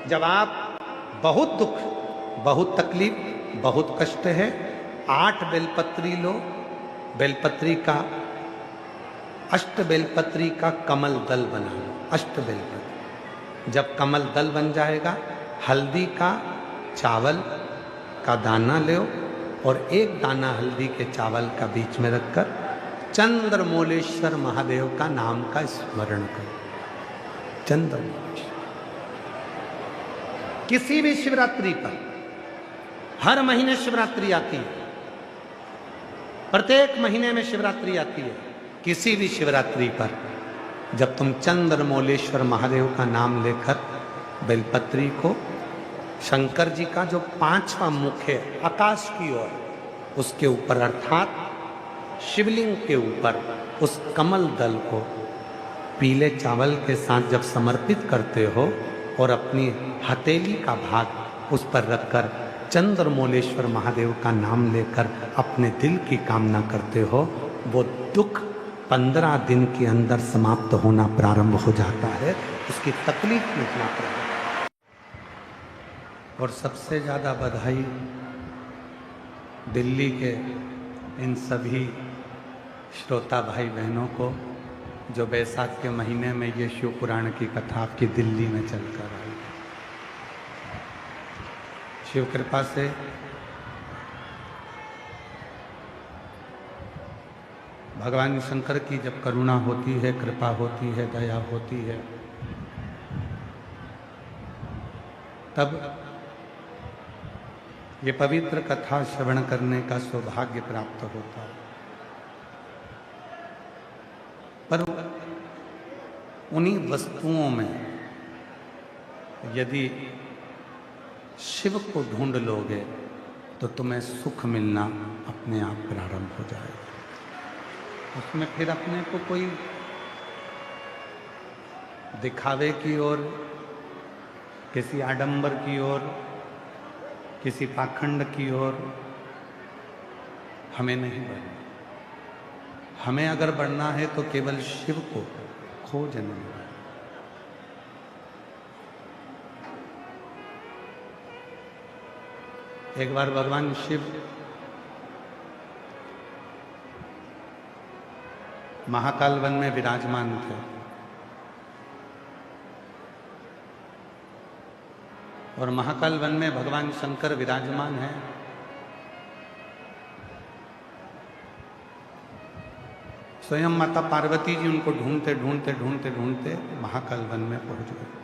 जब आप बहुत दुख, बहुत तकलीफ, बहुत कष्ट है, 8 बेलपत्री लो, बेलपत्री का, अष्ट बेलपत्री का कमल दल बना लो, अष्ट बेलपत्री। जब कमल दल बन जाएगा, हल्दी का चावल का दाना लो और एक दाना हल्दी के चावल का बीच में रखकर चंद्रमौलेश्वर महादेव का नाम का स्मरण करो। चंद्रमौलेश्वर किसी भी शिवरात्रि पर, हर महीने शिवरात्रि आती है, प्रत्येक महीने में शिवरात्रि आती है, किसी भी शिवरात्रि पर जब तुम चंद्रमौलेश्वर महादेव का नाम लेकर बेलपत्री को, शंकर जी का जो 5वां मुख है आकाश की ओर, उसके ऊपर अर्थात शिवलिंग के ऊपर उस कमल दल को पीले चावल के साथ जब समर्पित करते हो और अपनी हथेली का भाग उस पर रखकर चंद्रमौलेश्वर महादेव का नाम लेकर अपने दिल की कामना करते हो, वो दुख 15 दिन के अंदर समाप्त होना प्रारंभ हो जाता है, उसकी तकलीफ मिटना प्रारंभ। और सबसे ज़्यादा बधाई दिल्ली के इन सभी श्रोता भाई बहनों को जो बैसाख के महीने में ये शिव पुराण की कथा आपकी दिल्ली में चलकर आई। शिव कृपा से भगवान शंकर की जब करुणा होती है, कृपा होती है, दया होती है, तब ये पवित्र कथा श्रवण करने का सौभाग्य प्राप्त होता है। पर उन्हीं वस्तुओं में यदि शिव को ढूंढ लोगे तो तुम्हें सुख मिलना अपने आप प्रारंभ हो जाएगा। उसमें फिर अपने को कोई दिखावे की ओर, किसी आडंबर की ओर, किसी पाखंड की ओर हमें नहीं बढ़ना। हमें अगर बढ़ना है तो केवल शिव को खोजने में। एक बार भगवान शिव महाकाल वन में विराजमान थे और महाकाल वन में भगवान शंकर विराजमान हैं। स्वयं माता पार्वती जी उनको ढूंढते ढूंढते ढूंढते ढूंढते महाकाल वन में पहुंच गए।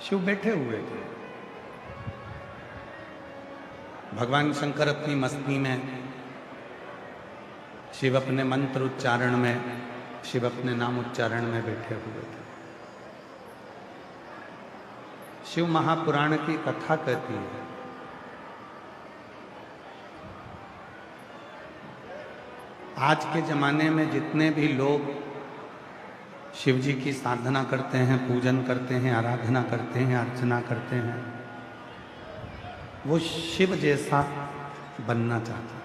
शिव बैठे हुए थे। भगवान शंकर अपनी मस्ती में, शिव अपने मंत्र उच्चारण में, शिव अपने नाम उच्चारण में बैठे हुए थे। शिव महापुराण की कथा कहती है, आज के जमाने में जितने भी लोग शिव जी की साधना करते हैं, पूजन करते हैं, आराधना करते हैं, अर्चना करते हैं, वो शिव जैसा बनना चाहते हैं।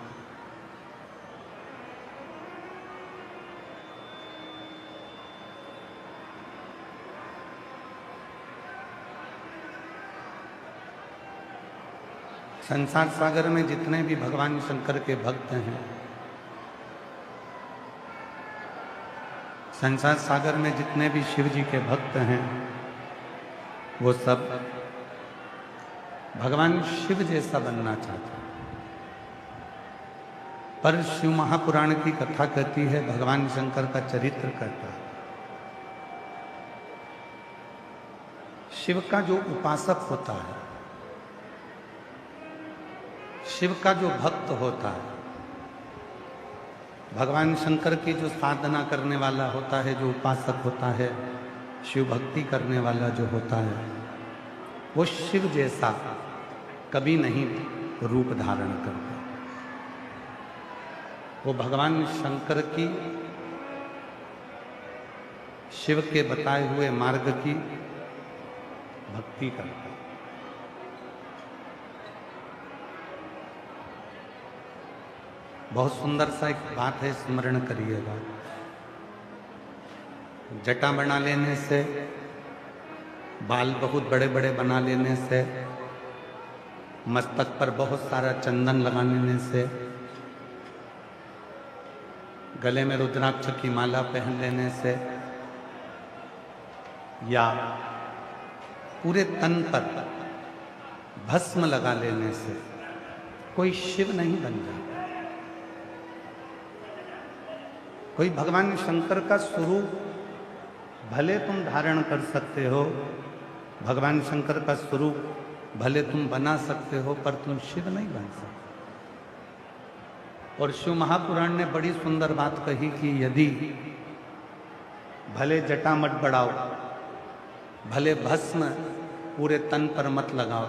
संसार सागर में जितने भी भगवान शंकर के भक्त हैं, संसार सागर में जितने भी शिव जी के भक्त हैं, वो सब भगवान शिव जैसा बनना चाहते हैं। पर शिव महापुराण की कथा कहती है, भगवान शंकर का चरित्र कहता है, शिव का जो उपासक होता है, शिव का जो भक्त होता है, भगवान शंकर की जो साधना करने वाला होता है, जो उपासक होता है, शिव भक्ति करने वाला जो होता है, वो शिव जैसा कभी नहीं रूप धारण करता। वो भगवान शंकर की, शिव के बताए हुए मार्ग की भक्ति करता है। बहुत सुंदर सा एक बात है, स्मरण करिएगा। जटा बना लेने से, बाल बहुत बड़े बड़े बना लेने से, मस्तक पर बहुत सारा चंदन लगा लेने से, गले में रुद्राक्ष की माला पहन लेने से, या पूरे तन पर भस्म लगा लेने से कोई शिव नहीं बन जाता। कोई भगवान शंकर का स्वरूप भले तुम धारण कर सकते हो, भगवान शंकर का स्वरूप भले तुम बना सकते हो, पर तुम शिव नहीं बन सकते। और शिव महापुराण ने बड़ी सुंदर बात कही कि यदि भले जटा मत बढ़ाओ, भले भस्म पूरे तन पर मत लगाओ,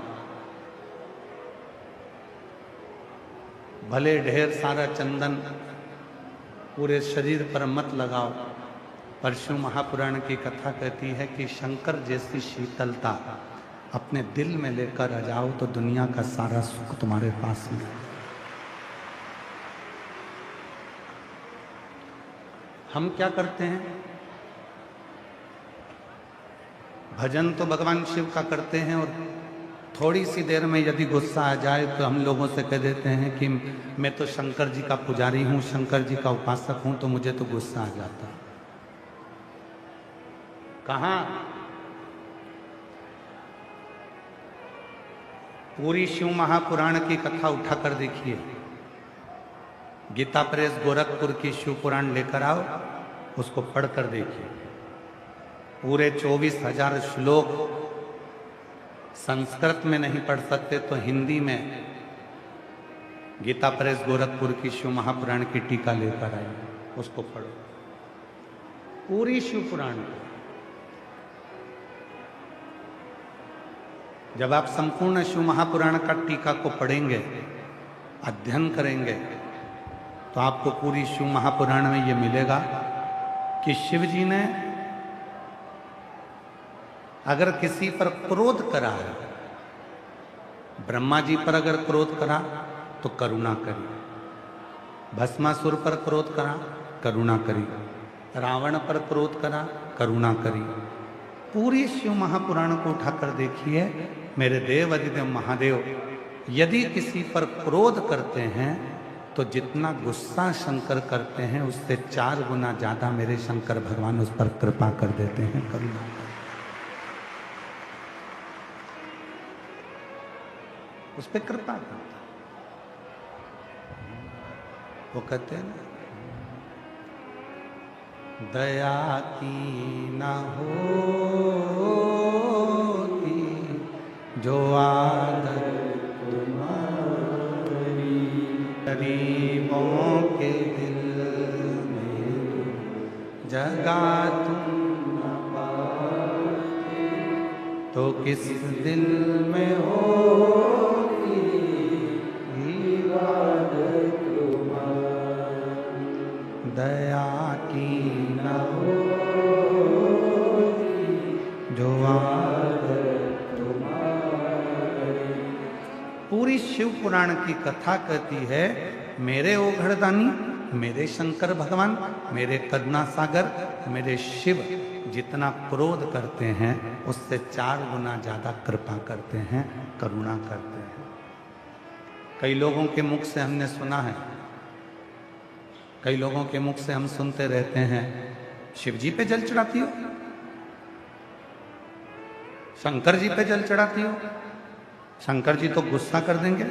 भले ढेर सारा चंदन पूरे शरीर पर मत लगाओ, पर शिव महापुराण की कथा कहती है कि शंकर जैसी शीतलता अपने दिल में लेकर आ जाओ तो दुनिया का सारा सुख तुम्हारे पास में। हम क्या करते हैं? भजन तो भगवान शिव का करते हैं, और थोड़ी सी देर में यदि गुस्सा आ जाए तो हम लोगों से कह देते हैं कि मैं तो शंकर जी का पुजारी हूं, शंकर जी का उपासक हूं, तो मुझे तो गुस्सा आ जाता। कहां? पूरी शिव महापुराण की कथा उठाकर देखिए। गीता प्रेस गोरखपुर की शिव पुराण लेकर आओ, उसको पढ़कर देखिए। पूरे 24,000 श्लोक संस्कृत में नहीं पढ़ सकते तो हिंदी में गीता प्रेस गोरखपुर की शिव महापुराण की टीका लेकर आई, उसको पढ़ो। पूरी शिव पुराण को जब आप संपूर्ण शिव महापुराण का टीका को पढ़ेंगे, अध्ययन करेंगे, तो आपको पूरी शिव महापुराण में ये मिलेगा कि शिव जी ने अगर किसी पर क्रोध करा है, ब्रह्मा जी पर अगर क्रोध करा तो करुणा करी, भस्मासुर पर क्रोध करा करुणा करी, रावण पर क्रोध करा करुणा करी। पूरी शिव महापुराण को उठाकर देखिए मेरे देव अधिदेव महादेव, यदि किसी पर क्रोध करते हैं तो जितना गुस्सा शंकर करते हैं उससे 4 गुना ज्यादा मेरे शंकर भगवान उस पर कृपा कर देते हैं, करुणा। उस पर कृपा करता। वो कहते हैं ना, दया की न होती जो आदत तुम्हारी, गरीबों के दिल में जगा तुम न पाते, तो किस दिल में हो दया की न होती जो आदत तुम्हारी। पूरी शिव पुराण की कथा कहती है मेरे ओघड़दानी, मेरे शंकर भगवान, मेरे करुणा सागर, मेरे शिव जितना क्रोध करते हैं उससे 4 गुना ज्यादा कृपा करते हैं, करुणा करते हैं। कई लोगों के मुख से हमने सुना है, कई लोगों के मुख से हम सुनते रहते हैं, शिव जी पे जल चढ़ाती हो, शंकर जी पे जल चढ़ाती हो, शंकर जी तो गुस्सा कर देंगे,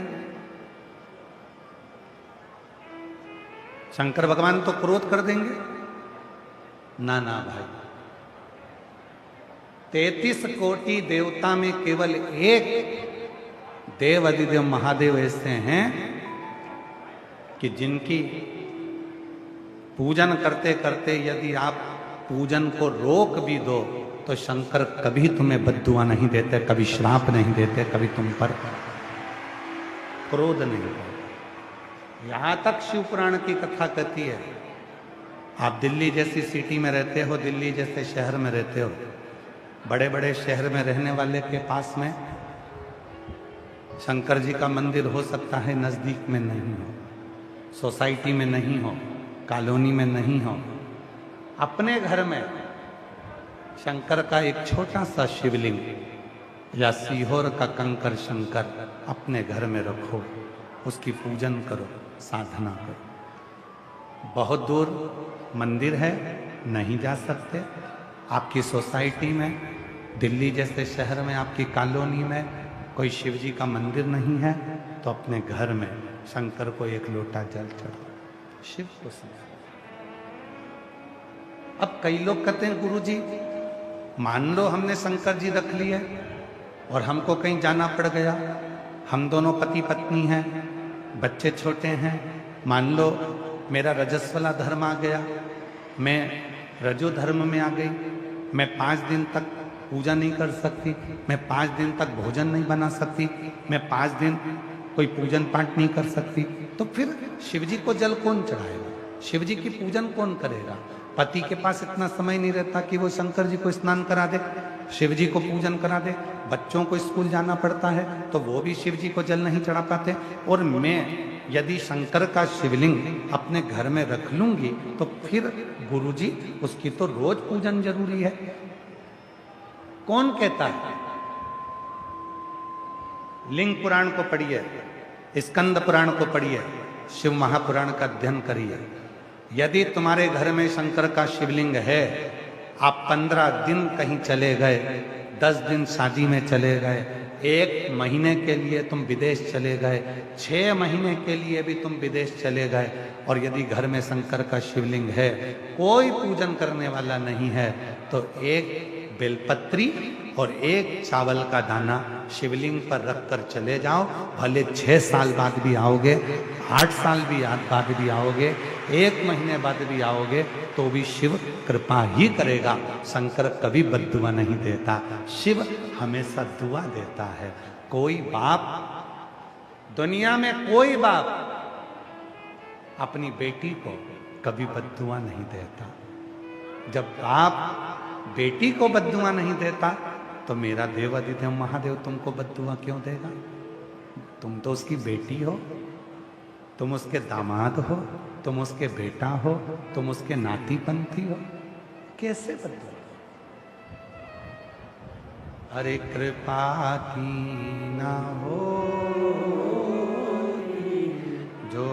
शंकर भगवान तो क्रोध कर देंगे। ना ना भाई, 33 कोटि देवता में केवल एक देव अधिदेव महादेव ऐसे हैं कि जिनकी पूजन करते करते यदि आप पूजन को रोक भी दो तो शंकर कभी तुम्हें बद्दुआ नहीं देते, कभी श्राप नहीं देते, कभी तुम पर क्रोध नहीं करते। यहां तक शिव पुराण की कथा कहती है, आप दिल्ली जैसी सिटी में रहते हो, दिल्ली जैसे शहर में रहते हो, बड़े बड़े शहर में रहने वाले के पास में शंकर जी का मंदिर हो सकता है, नजदीक में नहीं हो, सोसाइटी में नहीं हो, कॉलोनी में नहीं हो, अपने घर में शंकर का एक छोटा सा शिवलिंग या सीहोर का कंकर शंकर अपने घर में रखो, उसकी पूजन करो, साधना करो। बहुत दूर मंदिर है, नहीं जा सकते, आपकी सोसाइटी में, दिल्ली जैसे शहर में, आपकी कॉलोनी में कोई शिव जी का मंदिर नहीं है, तो अपने घर में शंकर को एक लोटा जल चढ़ाओ, शिव को समझो। अब कई लोग कहते हैं गुरुजी, मान लो हमने शंकर जी रख लिए और हमको कहीं जाना पड़ गया, हम दोनों पति पत्नी हैं, बच्चे छोटे हैं, मान लो मेरा रजस्वला धर्म आ गया, मैं रजो धर्म में आ गई, मैं 5 दिन तक पूजा नहीं कर सकती, मैं 5 दिन तक भोजन नहीं बना सकती, मैं 5 दिन कोई पूजन पाठ नहीं कर सकती, तो फिर शिव जी को जल कौन चढ़ाएगा, शिव जी की पूजन कौन करेगा? पति के पास इतना समय नहीं रहता कि वो शंकर जी को स्नान करा दे, शिव जी को पूजन करा दे, बच्चों को स्कूल जाना पड़ता है तो वो भी शिव जी को जल नहीं चढ़ा पाते। और मैं यदि शंकर का शिवलिंग अपने घर में रख लूंगी तो फिर गुरुजी उसकी तो रोज पूजन जरूरी है। कौन कहता है? लिंग पुराण को पढ़िए, स्कंद पुराण को पढ़िए, शिव महापुराण का अध्ययन करिए। यदि तुम्हारे घर में शंकर का शिवलिंग है, आप 15 दिन कहीं चले गए, 10 दिन शादी में चले गए, 1 महीने के लिए तुम विदेश चले गए, 6 महीने के लिए भी तुम विदेश चले गए, और यदि घर में शंकर का शिवलिंग है, कोई पूजन करने वाला नहीं है, तो 1 बेलपत्री और 1 चावल का दाना शिवलिंग पर रखकर चले जाओ। भले 6 साल बाद भी आओगे, 8 साल भी बाद भी आओगे, 1 महीने बाद भी आओगे, तो भी शिव कृपा ही करेगा। शंकर कभी बद्दुआ नहीं देता, शिव हमेशा दुआ देता है। कोई बाप, दुनिया में कोई बाप अपनी बेटी को कभी बद्दुआ नहीं देता। जब बाप बेटी को बद्दुआ नहीं देता तो मेरा देवाधिदेव महादेव तुमको बद्दुआ क्यों देगा? तुम तो उसकी बेटी हो, तुम उसके दामाद हो, तुम उसके बेटा हो, तुम उसके नाती पंथी हो, कैसे बद्दुआ? अरे कृपा की ना हो जो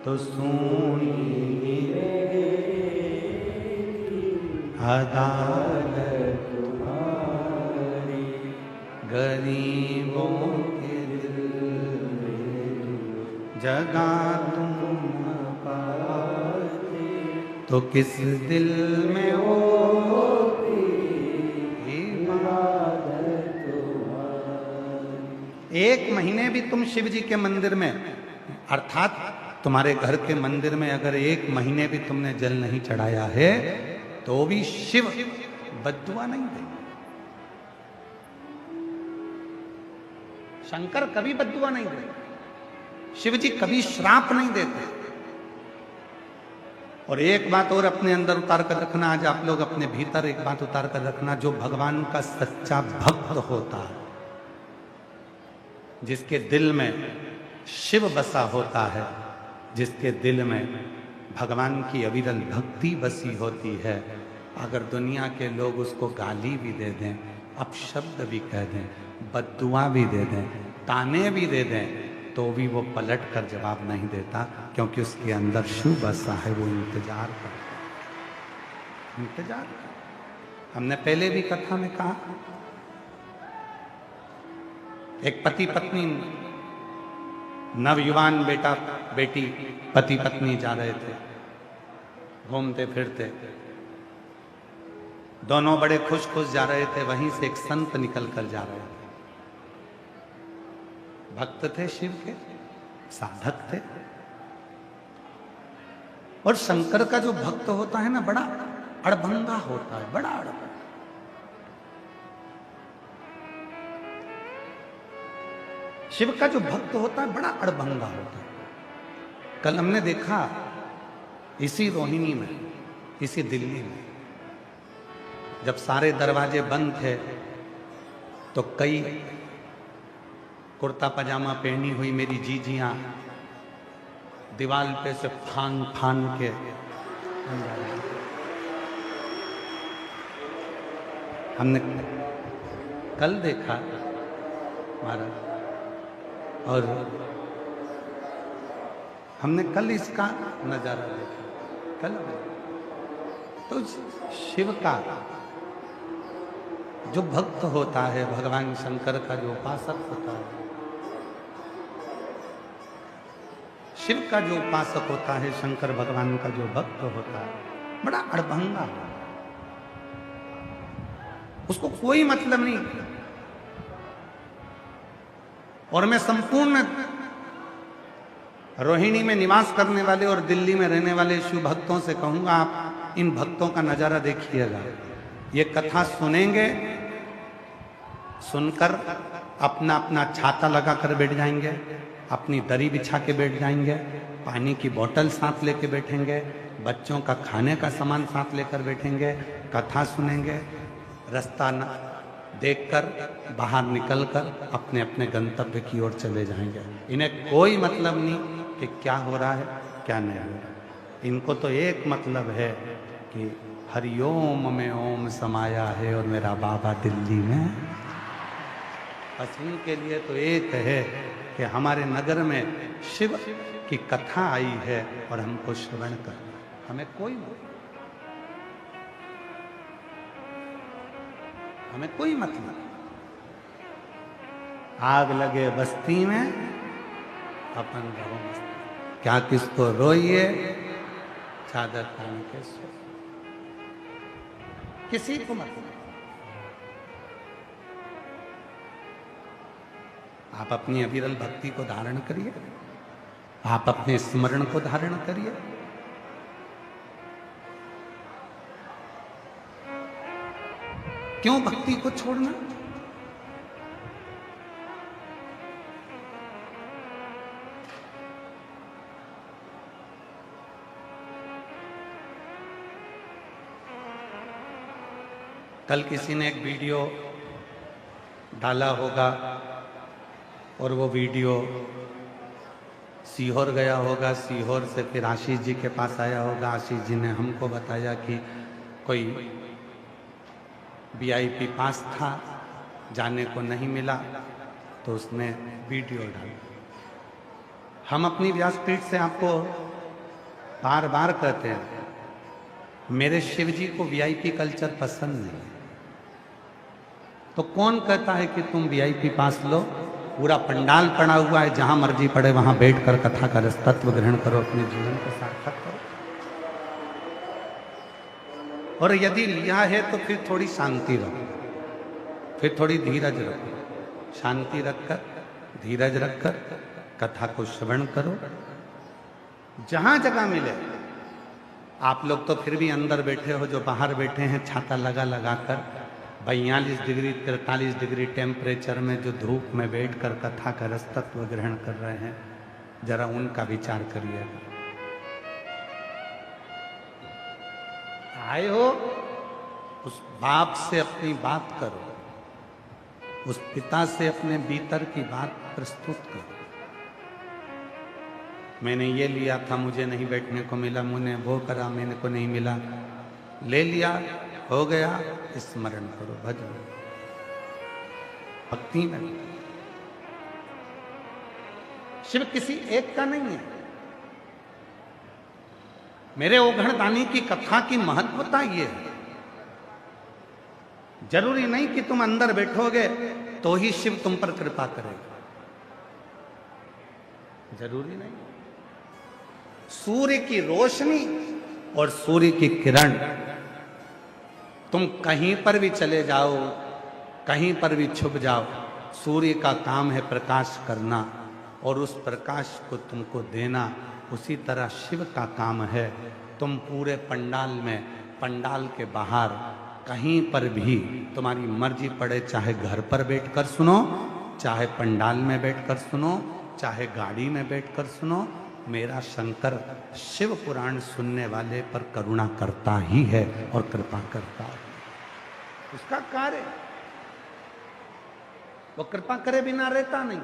तो सुनी अदालत तुम्हारी, गरीबों के दिल में जगा तुम पाते, तो किस दिल में होती इबादत तुम्हारी। 1 महीने भी तुम शिव जी के मंदिर में, अर्थात तुम्हारे घर के मंदिर में अगर 1 महीने भी तुमने जल नहीं चढ़ाया है, तो भी शिव बद्दुआ नहीं देगा। शंकर कभी बद्दुआ नहीं देगा, शिव जी कभी श्राप नहीं देते। और एक बात और अपने अंदर उतार कर रखना, आज आप लोग अपने भीतर एक बात उतार कर रखना, जो भगवान का सच्चा भक्त होता है, जिसके दिल में शिव बसा होता है, जिसके दिल में भगवान की अविरल भक्ति बसी होती है, अगर दुनिया के लोग उसको गाली भी दे दें, अपशब्द भी कह दें, बद्दुआ भी दे दें, ताने भी दे दें, तो भी वो पलट कर जवाब नहीं देता, क्योंकि उसके अंदर शिव बसा है। वो इंतजार कर, इंतजार कर। हमने पहले भी कथा में कहा, एक पति पत्नी, नवयुवान बेटा बेटी पति पत्नी जा रहे थे, घूमते फिरते, दोनों बड़े खुश खुश जा रहे थे। वहीं से एक संत निकल कर जा रहे थे, भक्त थे शिव के, साधक थे। और शंकर का जो भक्त होता है ना, बड़ा अड़भंगा होता है, बड़ा अड़भंगा। शिव का जो भक्त होता है बड़ा अड़भंगा होता है। कल हमने देखा इसी रोहिणी में, इसी दिल्ली में, जब सारे दरवाजे बंद थे तो कई कुर्ता पजामा पहनी हुई मेरी जीजियां दीवार पे से फान फान के नजारा। हमने कल देखा महाराज, और हमने कल इसका नजारा देखा। कल तो शिव का जो भक्त होता है, भगवान शंकर का जो उपासक होता है, शिव का जो उपासक होता है, शंकर भगवान का जो भक्त होता है, बड़ा अड़भंगा है। उसको कोई मतलब नहीं। और मैं संपूर्ण रोहिणी में निवास करने वाले और दिल्ली में रहने वाले शिव भक्तों से कहूंगा, आप इन भक्तों का नजारा देखिएगा। ये कथा सुनेंगे, सुनकर अपना अपना छाता लगा कर बैठ जाएंगे, अपनी दरी बिछा के बैठ जाएंगे, पानी की बोतल साथ लेके बैठेंगे, बच्चों का खाने का सामान साथ लेकर बैठेंगे, कथा सुनेंगे, रास्ता देखकर बाहर निकलकर अपने अपने गंतव्य की ओर चले जाएंगे। इन्हें कोई मतलब नहीं कि क्या हो रहा है क्या नहीं हो रहा है। इनको तो एक मतलब है कि हरिओम में ओम समाया है और मेरा बाबा दिल्ली में। बस इनके लिए तो एक है कि हमारे नगर में शिव की कथा आई है और हमको श्रवण करना। हमें कोई मतलब। आग लगे बस्ती में अपन रहो मस्ती, क्या किसको रोइए चादर तान के सो, किसी को मतलब। आप अपनी अविरल भक्ति को धारण करिए, आप अपने स्मरण को धारण करिए। क्यों भक्ति को छोड़ना? कल किसी ने एक वीडियो डाला होगा और वो वीडियो सीहोर गया होगा, सीहोर से फिर आशीष जी के पास आया होगा। आशीष जी ने हमको बताया कि कोई वीआईपी पास था, जाने को नहीं मिला, तो उसने वीडियो डाला। हम अपनी व्यासपीठ से आपको बार बार कहते हैं, मेरे शिव जी को वीआईपी कल्चर पसंद नहीं है। तो कौन कहता है कि तुम वीआईपी पास लो? पूरा पंडाल पड़ा हुआ है, जहां मर्जी पड़े वहां बैठकर कथा का रस तत्व ग्रहण करो, अपने जीवन को सार्थक करो। और यदि लिया है तो फिर थोड़ी शांति रखो, फिर थोड़ी धीरज रखो, शांति रखकर धीरज रखकर कथा को श्रवण करो। जहां जगह मिले। आप लोग तो फिर भी अंदर बैठे हो, जो बाहर बैठे हैं छाता लगाकर 42 डिग्री 43 डिग्री टेम्परेचर में जो धूप में बैठकर कथा का रस तत्व ग्रहण कर रहे हैं, जरा उनका विचार करिए। आए हो, उस बाप से अपनी बात करो, उस पिता से अपने भीतर की बात प्रस्तुत करो। मैंने ये लिया था, मुझे नहीं बैठने को मिला, मुझे वो करा, मैंने को नहीं मिला, ले लिया, हो गया, स्मरण करो, भजन भक्ति में। शिव किसी एक का नहीं है। मेरे ओघड़दानी की कथा की महत्वता ये है, जरूरी नहीं कि तुम अंदर बैठोगे तो ही शिव तुम पर कृपा करेगा, जरूरी नहीं। सूर्य की रोशनी और सूर्य की किरण, तुम कहीं पर भी चले जाओ, कहीं पर भी छुप जाओ, सूर्य का काम है प्रकाश करना और उस प्रकाश को तुमको देना। उसी तरह शिव का काम है, तुम पूरे पंडाल में, पंडाल के बाहर, कहीं पर भी तुम्हारी मर्जी पड़े, चाहे घर पर बैठकर सुनो, चाहे पंडाल में बैठकर सुनो, चाहे गाड़ी में बैठकर सुनो, मेरा शंकर शिव पुराण सुनने वाले पर करुणा करता ही है और कृपा करता है। उसका कार्य, वो कृपा करे बिना रहता नहीं।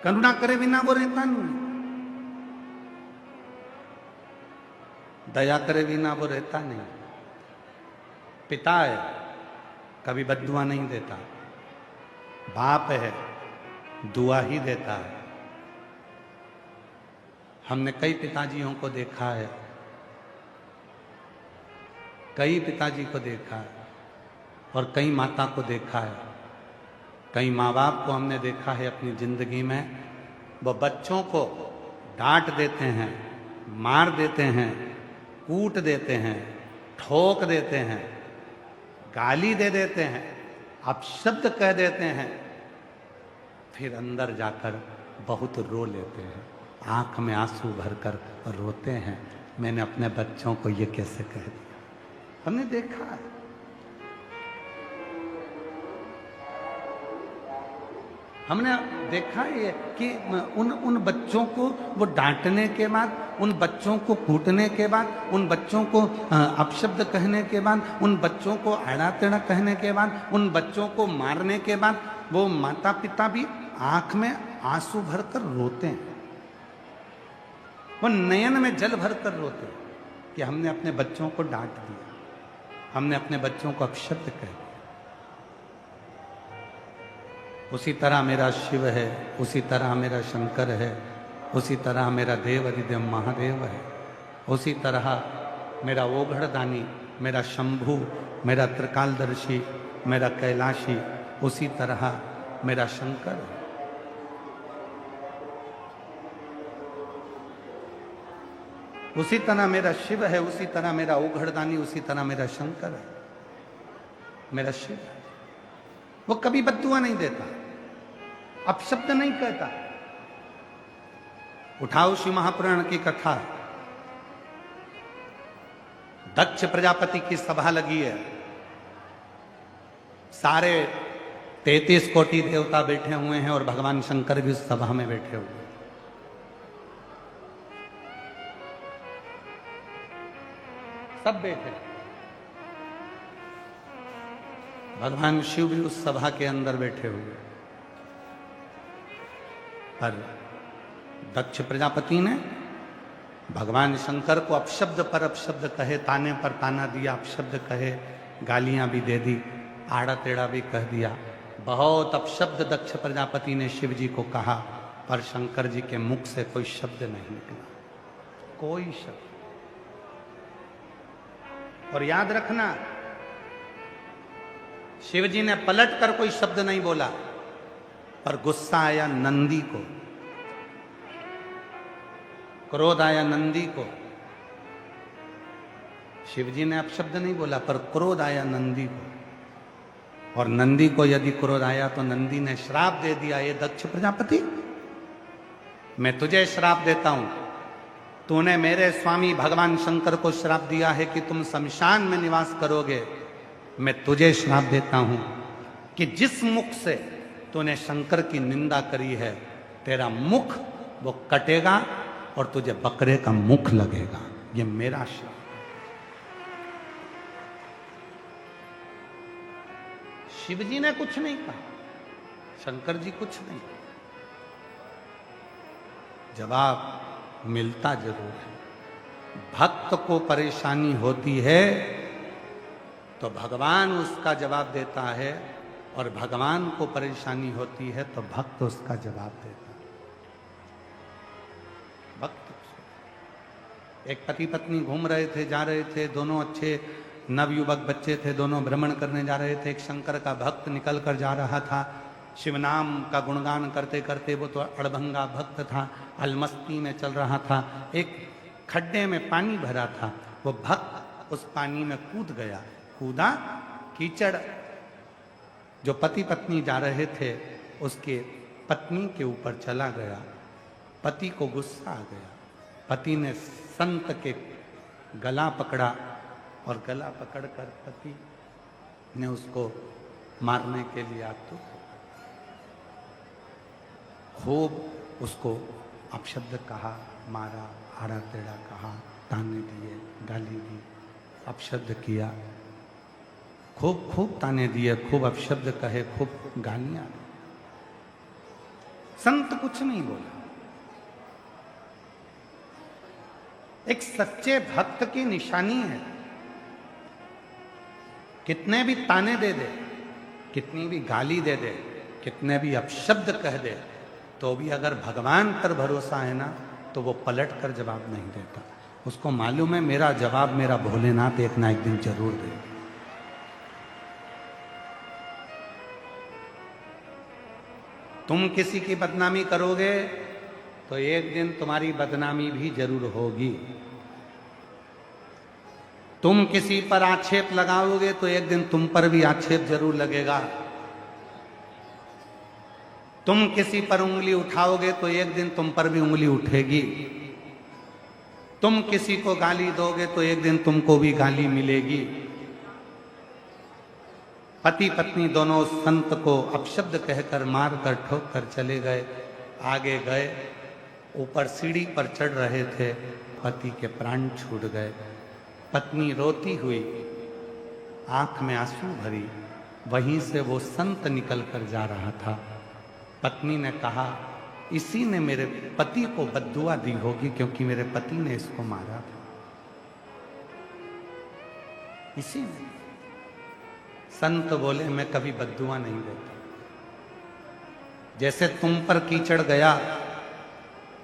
करुणा करे बिना वो रहता नहीं, दया करे बिना वो रहता नहीं। पिता है, कभी बद्दुआ नहीं देता। बाप है, दुआ ही देता है। हमने कई पिताजियों को देखा है, कई पिताजी को देखा है और कई माता को देखा है। कई माँ बाप को हमने देखा है अपनी जिंदगी में, वो बच्चों को डांट देते हैं, मार देते हैं, कूट देते हैं, ठोक देते हैं, गाली दे देते हैं, अपशब्द कह देते हैं, फिर अंदर जाकर बहुत रो लेते हैं, आंख में आंसू भरकर रोते हैं, मैंने अपने बच्चों को ये कैसे कह दिया। हमने देखा है। हमने देखा है कि उन बच्चों को वो डांटने के बाद, उन बच्चों को कूटने के बाद, उन बच्चों को अपशब्द कहने के बाद, उन बच्चों को आड़ा टेढ़ा कहने के बाद, उन बच्चों को मारने के बाद वो माता पिता भी आंख में आंसू भरकर रोते हैं, वो नयन में जल भरकर रोते हैं कि हमने अपने बच्चों को डांट दिया, हमने अपने बच्चों को अपशब्द कह दिया। उसी तरह मेरा शिव है, उसी तरह मेरा शंकर है, उसी तरह मेरा देव अधिदेव महादेव है, उसी तरह मेरा ओघड़दानी, मेरा शंभु, मेरा त्रिकालदर्शी, मेरा कैलाशी, उसी तरह मेरा शंकर है। उसी तरह मेरा शिव है, उसी तरह मेरा ओघड़दानी, उसी तरह मेरा शंकर है, मेरा शिव है। वो कभी बद्दुआ नहीं देता, अपशब्द नहीं कहता। उठाओ शिव महापुराण की कथा, दक्ष प्रजापति की सभा लगी है, सारे 33 कोटि देवता बैठे हुए हैं और भगवान शंकर भी उस सभा में बैठे हुए हैं। सब बैठे, भगवान शिव भी उस सभा के अंदर बैठे हुए। पर दक्ष प्रजापति ने भगवान शंकर को अपशब्द पर अपशब्द कहे, ताने पर ताना दिया, अपशब्द कहे, गालियां भी दे दी, आड़ा टेढ़ा भी कह दिया। बहुत अपशब्द दक्ष प्रजापति ने शिव जी को कहा, पर शंकर जी के मुख से कोई शब्द नहीं निकला, कोई शब्द। और याद रखना, शिव जी ने पलट कर कोई शब्द नहीं बोला, पर गुस्सा आया नंदी को, क्रोध आया नंदी को। शिव जी ने अपशब्द नहीं बोला, पर क्रोध आया नंदी को। और नंदी को यदि क्रोध आया तो नंदी ने श्राप दे दिया, ये दक्ष प्रजापति, मैं तुझे श्राप देता हूं, तूने मेरे स्वामी भगवान शंकर को श्राप दिया है कि तुम शमशान में निवास करोगे, मैं तुझे श्राप देता हूं कि जिस मुख से तूने शंकर की निंदा करी है, तेरा मुख वो कटेगा और तुझे बकरे का मुख लगेगा। ये मेरा श्राप। शिव जी ने कुछ नहीं कहा, शंकर जी कुछ नहीं। जवाब मिलता जरूर है। भक्त को परेशानी होती है तो भगवान उसका जवाब देता है, और भगवान को परेशानी होती है तो भक्त उसका जवाब देता है। भक्त, एक पति पत्नी घूम रहे थे, जा रहे थे, दोनों अच्छे नवयुवक बच्चे थे, दोनों भ्रमण करने जा रहे थे। एक शंकर का भक्त निकल कर जा रहा था, शिव नाम का गुणगान करते करते, वो तो अड़भंगा भक्त था, अलमस्ती में चल रहा था। एक खड्डे में पानी भरा था, वो भक्त उस पानी में कूद गया, कूदा, कीचड़ जो पति पत्नी जा रहे थे उसके पत्नी के ऊपर चला गया। पति को गुस्सा आ गया, पति ने संत के गला पकड़ा और गला पकड़कर पति ने उसको मारने के लिए आतुर, खूब उसको अपशब्द कहा, मारा, आड़ा टेढ़ा कहा, ताने दिए, गाली दी, अपशब्द किया, खूब खूब ताने दिए, खूब अपशब्द कहे, खूब गालियां दी। संत कुछ नहीं बोला। एक सच्चे भक्त की निशानी है, कितने भी ताने दे दे, कितनी भी गाली दे दे, कितने भी अपशब्द कह दे, तो भी अगर भगवान पर भरोसा है ना, तो वो पलट कर जवाब नहीं देता। उसको मालूम है मेरा जवाब मेरा भोलेनाथ एक ना एक दिन जरूर दे। तुम किसी की बदनामी करोगे तो एक दिन तुम्हारी बदनामी भी जरूर होगी। तुम किसी पर आक्षेप लगाओगे तो एक दिन तुम पर भी आक्षेप जरूर लगेगा। तुम किसी पर उंगली उठाओगे तो एक दिन तुम पर भी उंगली उठेगी। तुम किसी को गाली दोगे तो एक दिन तुमको भी गाली मिलेगी। पति पत्नी दोनों संत को अपशब्द कहकर मार कर ठोक कर चले गए। आगे गए, ऊपर सीढ़ी पर चढ़ रहे थे, पति के प्राण छूट गए। पत्नी रोती हुई, आंख में आंसू भरी, वहीं से वो संत निकल कर जा रहा था। पत्नी ने कहा, इसी ने मेरे पति को बद्दुआ दी होगी, क्योंकि मेरे पति ने इसको मारा था। इसी ने। संत बोले, मैं कभी बद्दुआ नहीं देता। जैसे तुम पर कीचड़ गया,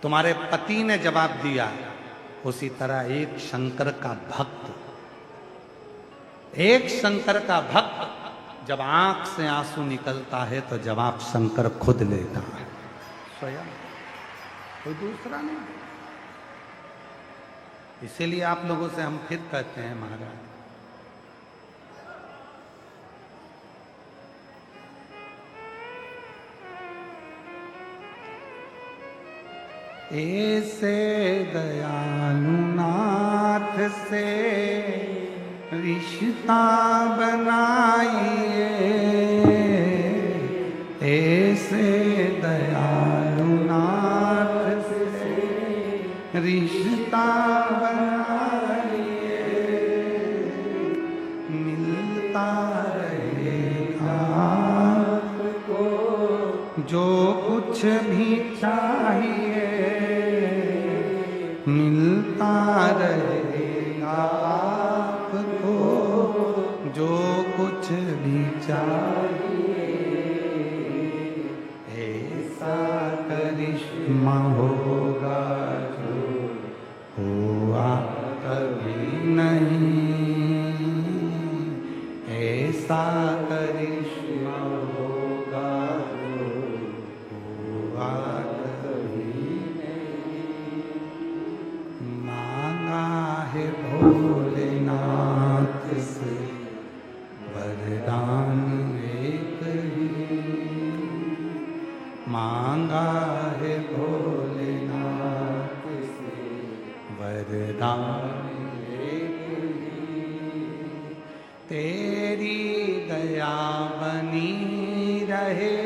तुम्हारे पति ने जवाब दिया, उसी तरह एक शंकर का भक्त, एक शंकर का भक्त जब आंख से आंसू निकलता है तो जवाब शंकर खुद लेता है, स्वयं, कोई दूसरा नहीं। इसीलिए आप लोगों से हम फिर कहते हैं महाराज, ऐसे दयालु नाथ से रिश्ता बनाइए, ऐसे दयालु नाथ से रिश्ता बनाइए, मिलता रहेगा आपको जो कुछ भी चाहिए, मिलता रहेगा आपको जो कुछ भी चाहिए। ऐसा करिश्मा होगा जो हुआ कभी नहीं, ऐसा करिश्मा होगा जो हुआ भोलेनाथ से वरदान एक ही मांगा है, भोलेनाथ से वरदान एक ही। तेरी दया बनी रहे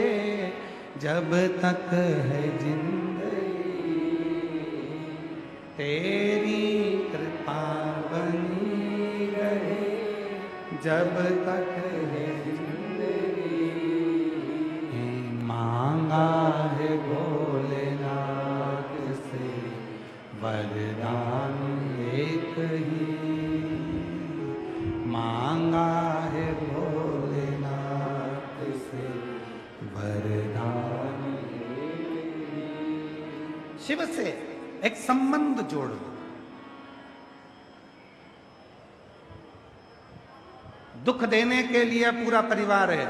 जब तक है जिंदगी, तेरी कृपा बनी रहे जब तक है जिंदगी। मांगा है भोलेनाथ से वरदान एक ही, मांगा है भोलेनाथ से वरदान एक ही। शिव से एक संबंध जोड़ दो। दुख देने के लिए पूरा परिवार है,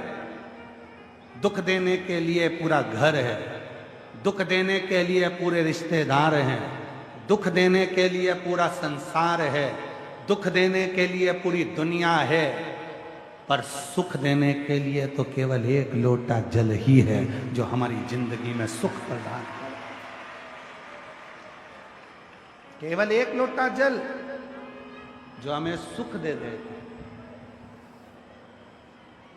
दुख देने के लिए पूरा घर है, दुख देने के लिए पूरे रिश्तेदार हैं, दुख देने के लिए पूरा संसार है, दुख देने के लिए पूरी दुनिया है, पर सुख देने के लिए तो केवल एक लोटा जल ही है जो हमारी जिंदगी में सुख प्रदान करे। केवल एक लोटा जल जो हमें सुख दे दे,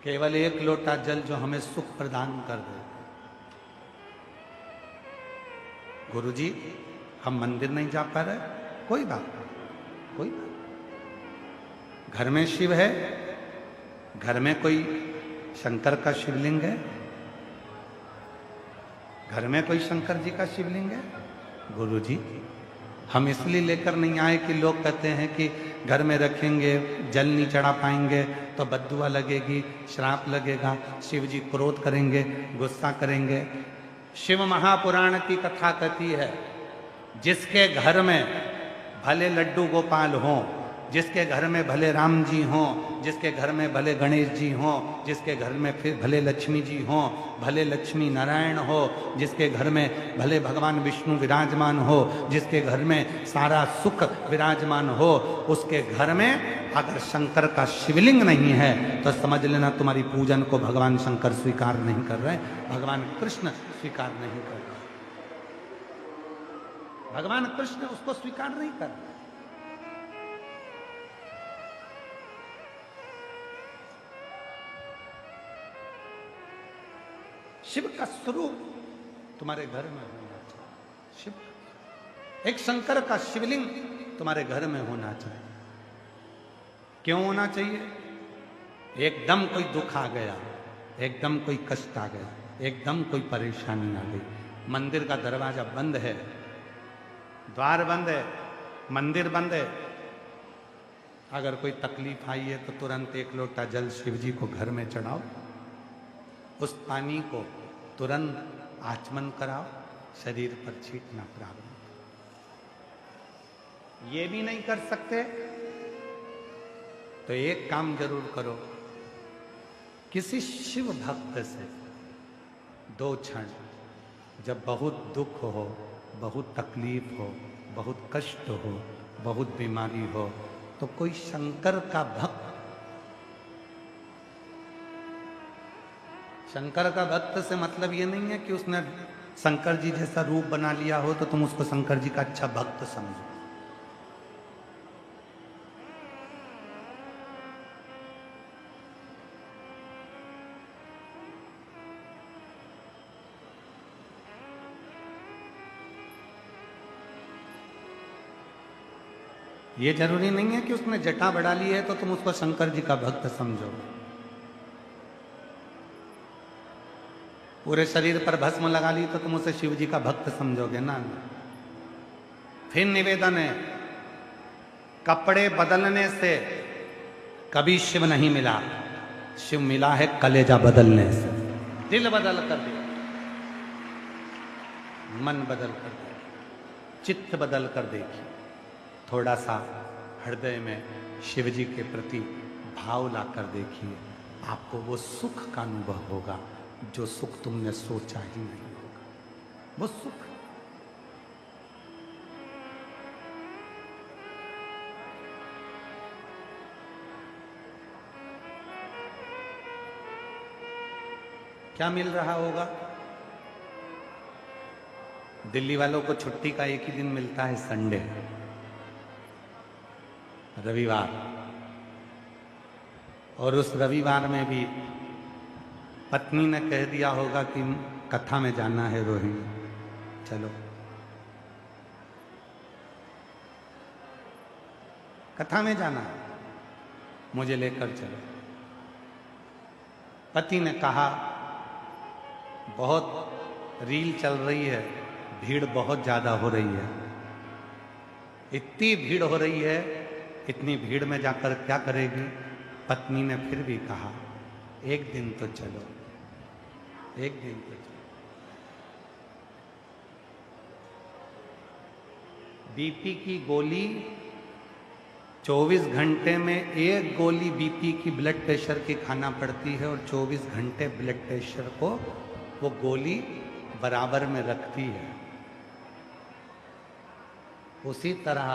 केवल एक लोटा जल जो हमें सुख प्रदान कर दे। गुरुजी, हम मंदिर नहीं जा पा रहे, कोई बात नहीं, कोई बात। घर में शिव है, घर में कोई शंकर का शिवलिंग है, घर में कोई शंकर जी का शिवलिंग है? गुरु जी, हम इसलिए लेकर नहीं आए कि लोग कहते हैं कि घर में रखेंगे, जल नहीं चढ़ा पाएंगे तो बद्दुआ लगेगी, श्राप लगेगा, शिव जी क्रोध करेंगे, गुस्सा करेंगे। शिव महापुराण की कथा कहती है, जिसके घर में भले लड्डू गोपाल हों, जिसके घर में भले राम जी हों, जिसके घर में भले गणेश जी हों, जिसके घर में फिर भले लक्ष्मी जी हों, भले लक्ष्मी नारायण हो, जिसके घर में भले भगवान विष्णु विराजमान हो, जिसके घर में सारा सुख विराजमान हो, उसके घर में अगर शंकर का शिवलिंग नहीं है तो समझ लेना तुम्हारी पूजन को भगवान शंकर स्वीकार नहीं कर रहे, भगवान कृष्ण स्वीकार नहीं कर रहे, भगवान कृष्ण उसको स्वीकार नहीं कर रहे। शिव का स्वरूप तुम्हारे घर में होना चाहिए। शिव एक शंकर का शिवलिंग तुम्हारे घर में होना चाहिए। क्यों होना चाहिए? एकदम कोई दुख आ गया, एकदम कोई कष्ट आ गया, एकदम कोई परेशानी आ गई, मंदिर का दरवाजा बंद है, द्वार बंद है, मंदिर बंद है, अगर कोई तकलीफ आई है तो तुरंत एक लोटा जल शिव जी को घर में चढ़ाओ, उस पानी को तुरंत आचमन कराओ, शरीर पर छींटना प्रारंभ। ये भी नहीं कर सकते तो एक काम जरूर करो, किसी शिव भक्त से 2 क्षण, जब बहुत दुख हो, बहुत तकलीफ हो, बहुत कष्ट हो, बहुत बीमारी हो, तो कोई शंकर का भक्त, शंकर का भक्त से मतलब ये नहीं है कि उसने शंकर जी जैसा रूप बना लिया हो तो तुम उसको शंकर जी का अच्छा भक्त समझो। ये जरूरी नहीं है कि उसने जटा बढ़ा ली है तो तुम उसको शंकर जी का भक्त समझो। पूरे शरीर पर भस्म लगा ली तो तुम उसे शिव जी का भक्त समझोगे ना। फिर निवेदन है, कपड़े बदलने से कभी शिव नहीं मिला, शिव मिला है कलेजा बदलने से। दिल बदल कर दिया, मन बदल कर दिया, चित्त बदल कर देखिए, थोड़ा सा हृदय में शिव जी के प्रति भाव लाकर देखिए, आपको वो सुख का अनुभव होगा जो सुख तुमने सोचा ही नहीं होगा। वो सुख क्या मिल रहा होगा? दिल्ली वालों को छुट्टी का एक ही दिन मिलता है, संडे, रविवार, और उस रविवार में भी पत्नी ने कह दिया होगा कि कथा में जाना है रोहिणी, चलो कथा में जाना है, मुझे लेकर चलो। पति ने कहा बहुत रील चल रही है, भीड़ बहुत ज्यादा हो रही है, इतनी भीड़ हो रही है, इतनी भीड़ में जाकर क्या करेगी? पत्नी ने फिर भी कहा एक दिन तो चलो, एक दिन तो चलो। बीपी की गोली 24 घंटे में एक गोली बीपी की ब्लड प्रेशर की खाना पड़ती है, और 24 घंटे ब्लड प्रेशर को वो गोली बराबर में रखती है। उसी तरह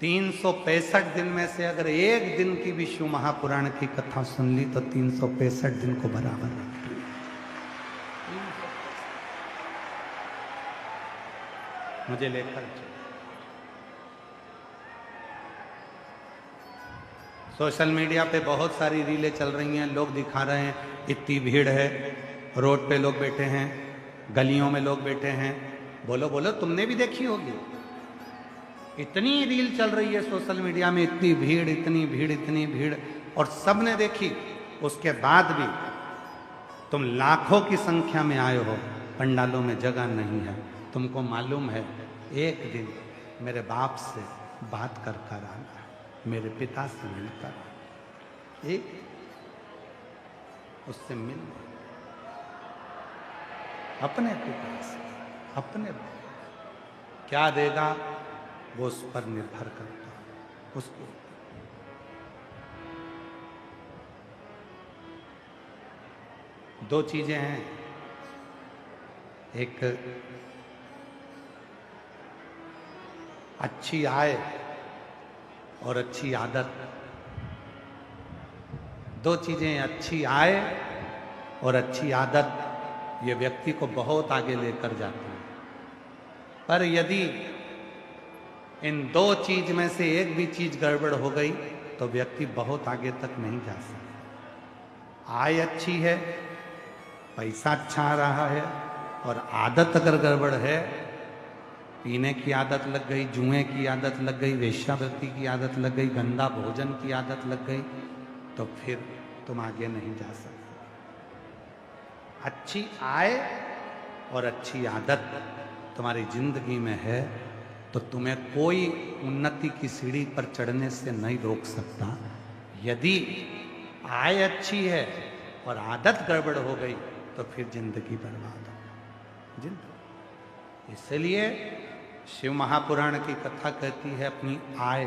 365 दिन में से अगर एक दिन की भी शिव महापुराण की कथा सुन ली तो 365 दिन को बराबर रखती है। मुझे लेकर चलो। सोशल मीडिया पे बहुत सारी रीलें चल रही हैं, लोग दिखा रहे हैं इतनी भीड़ है, रोड पे लोग बैठे हैं, गलियों में लोग बैठे हैं। बोलो बोलो, तुमने भी देखी होगी, इतनी रील चल रही है सोशल मीडिया में, इतनी भीड़, इतनी भीड़, इतनी भीड़, और सबने देखी। उसके बाद भी तुम लाखों की संख्या में आए हो, पंडालों में जगह नहीं है। तुमको मालूम है एक दिन मेरे बाप से बात कर कर आना, मेरे पिता से मिलकर, एक उससे मिल, अपने पिता से, अपने क्या देगा वो उस पर निर्भर करता है, उसको। दो चीजें हैं, एक अच्छी आय और अच्छी आदत। दो चीजें, अच्छी आय और अच्छी आदत, ये व्यक्ति को बहुत आगे लेकर जाती है। पर यदि इन दो चीज में से एक भी चीज गड़बड़ हो गई तो व्यक्ति बहुत आगे तक नहीं जा सकता। आय अच्छी है, पैसा अच्छा आ रहा है, और आदत अगर गड़बड़ है, पीने की आदत लग गई, जुए की आदत लग गई, वेश्यावृत्ति की आदत लग गई, गंदा भोजन की आदत लग गई, तो फिर तुम आगे नहीं जा सकते। अच्छी आय और अच्छी आदत तुम्हारी जिंदगी में है तो तुम्हें कोई उन्नति की सीढ़ी पर चढ़ने से नहीं रोक सकता। यदि आय अच्छी है और आदत गड़बड़ हो गई तो फिर जिंदगी बर्बाद हो जिंदगी। इसलिए शिव महापुराण की कथा कहती है अपनी आय,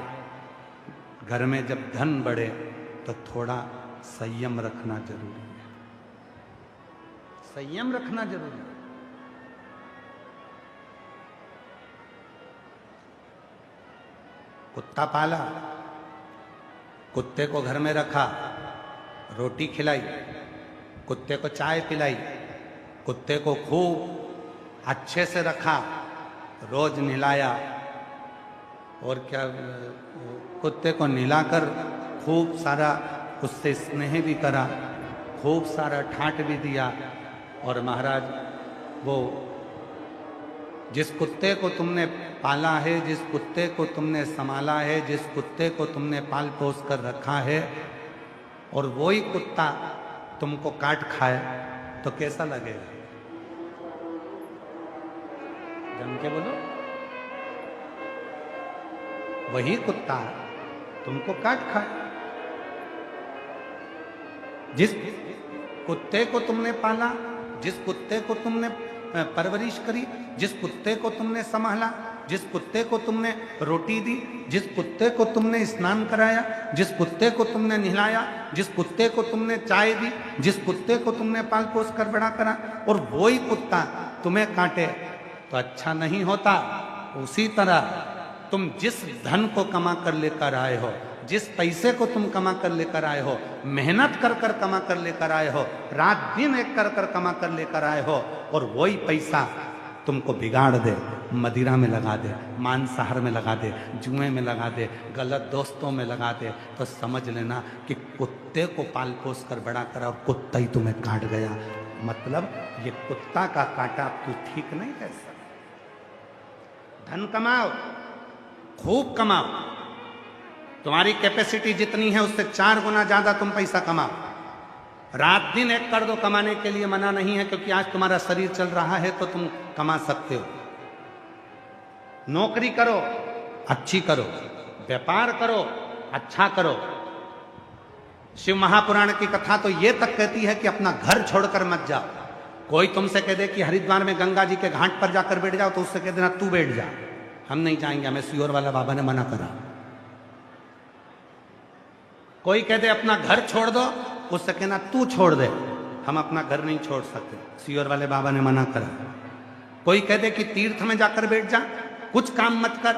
घर में जब धन बढ़े तो थोड़ा संयम रखना जरूरी है, संयम रखना जरूरी है। कुत्ता पाला, कुत्ते को घर में रखा, रोटी खिलाई, कुत्ते को चाय पिलाई, कुत्ते को खूब अच्छे से रखा, रोज नहलाया, और क्या, कुत्ते को नहलाकर खूब सारा उससे स्नेह भी करा, खूब सारा ठाट भी दिया। और महाराज वो जिस कुत्ते को तुमने पाला है, जिस कुत्ते को तुमने संभाला है, जिस कुत्ते को तुमने पाल पोस कर रखा है, और वही कुत्ता तुमको काट खाए तो कैसा लगेगा? जम के बोलो। वही कुत्ता तुमको काट खाए। जिस कुत्ते को तुमने पाला, जिस कुत्ते को तुमने परवरिश करी, जिस कुत्ते को तुमने संभाला, जिस कुत्ते को तुमने रोटी दी, जिस कुत्ते को तुमने स्नान कराया, जिस कुत्ते को तुमने नहलाया, जिस कुत्ते को तुमने चाय दी, जिस कुत्ते को तुमने पाल पोस कर बड़ा करा, और वही कुत्ता तुम्हें काटे तो अच्छा नहीं होता। उसी तरह तुम जिस धन को कमा कर लेकर आए हो, जिस पैसे को तुम कमा कर लेकर आए हो, मेहनत कर कर कमा कर लेकर आए हो, रात दिन एक कर कर कमा कर लेकर आए हो, और वही पैसा तुमको बिगाड़ दे, मदिरा में लगा दे, मांसाहार में लगा दे, जुए में लगा दे, गलत दोस्तों में लगा दे, तो समझ लेना कि कुत्ते को पाल पोस कर बड़ा करा और कुत्ता ही तुम्हें काट गया। मतलब ये कुत्ता का काटा तू ठीक नहीं कर सकता। धन कमाओ, खूब कमाओ, तुम्हारी कैपेसिटी जितनी है उससे 4 गुना ज्यादा तुम पैसा कमाओ। रात दिन एक कर दो, कमाने के लिए मना नहीं है, क्योंकि आज तुम्हारा शरीर चल रहा है तो तुम कमा सकते हो। नौकरी करो, अच्छी करो, व्यापार करो, अच्छा करो। शिव महापुराण की कथा तो ये तक कहती है कि अपना घर छोड़कर मत जाओ। कोई तुमसे कह दे कि हरिद्वार में गंगा जी के घाट पर जाकर बैठ जाओ, तो उससे कह देना तू बैठ जा, हम नहीं जाएंगे, हमें सियोर वाला बाबा ने मना करा। कोई कह दे अपना घर छोड़ दो, उससे कहना तू छोड़ दे, हम अपना घर नहीं छोड़ सकते, सियोर वाले बाबा ने मना करा। कोई कह दे कि तीर्थ में जाकर बैठ जा, कुछ काम मत कर,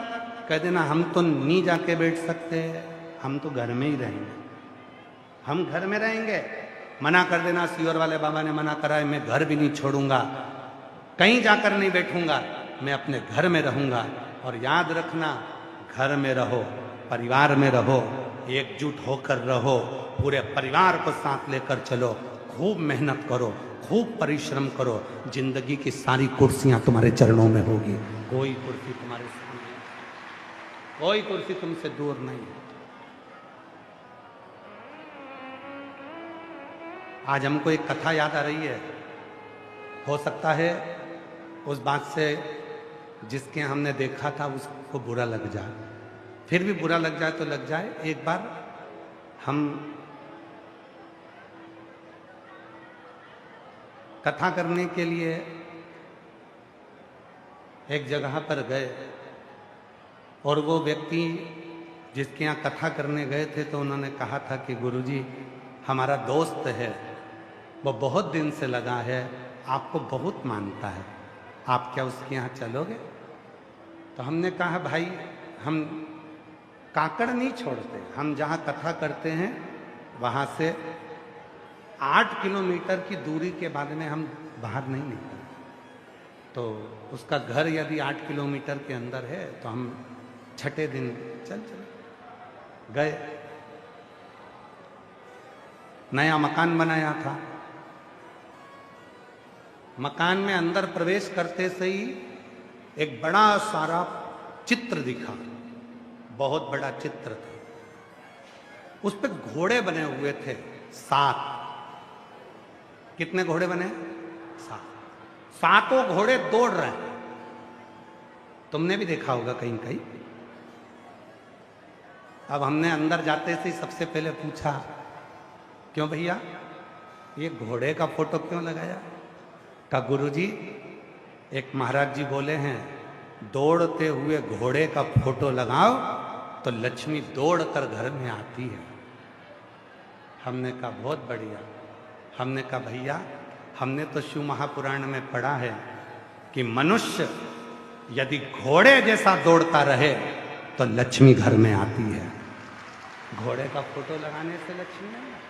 कह देना हम तो नहीं जाके बैठ सकते, हम तो घर में ही रहेंगे, हम घर में रहेंगे। मना कर देना, सियोर वाले बाबा ने मना करा है, मैं घर भी नहीं छोड़ूंगा, कहीं जाकर नहीं बैठूंगा, मैं अपने घर में रहूंगा। और याद रखना, घर में रहो, परिवार में रहो, एकजुट होकर रहो, पूरे परिवार को साथ लेकर चलो, खूब मेहनत करो, खूब परिश्रम करो, जिंदगी की सारी कुर्सियां तुम्हारे चरणों में होगी। कोई कुर्सी तुम्हारे सामने, कोई कुर्सी तुमसे दूर नहीं है। आज हमको एक कथा याद आ रही है। हो सकता है उस बात से जिसके हमने देखा था उसको बुरा लग जाए, फिर भी बुरा लग जाए तो लग जाए। एक बार हम कथा करने के लिए एक जगह पर गए और वो व्यक्ति जिसके यहाँ कथा करने गए थे तो उन्होंने कहा था कि गुरुजी हमारा दोस्त है, वो बहुत दिन से लगा है, आपको बहुत मानता है, आप क्या उसके यहाँ चलोगे? तो हमने कहा भाई हम काकड़ नहीं छोड़ते, हम जहाँ कथा करते हैं वहाँ से 8 किलोमीटर की दूरी के बाद में हम बाहर नहीं निकलते। तो उसका घर यदि 8 किलोमीटर के अंदर है तो हम छठे दिन चल गए। नया मकान बनाया था। मकान में अंदर प्रवेश करते से ही एक बड़ा सारा चित्र दिखा, बहुत बड़ा चित्र था। उस पे घोड़े बने हुए थे 7। कितने घोड़े बने? 7। 7 घोड़े दौड़ रहे हैं। तुमने भी देखा होगा कहीं कहीं। अब हमने अंदर जाते से सबसे पहले पूछा, क्यों भैया ये घोड़े का फोटो क्यों लगाया? कहा गुरुजी एक महाराज जी बोले हैं दौड़ते हुए घोड़े का फोटो लगाओ तो लक्ष्मी दौड़ कर घर में आती है। हमने कहा बहुत बढ़िया। हमने कहा भैया हमने तो शिव महापुराण में पढ़ा है कि मनुष्य यदि घोड़े जैसा दौड़ता रहे तो लक्ष्मी घर में आती है। घोड़े का फोटो लगाने से लक्ष्मी नहीं आती।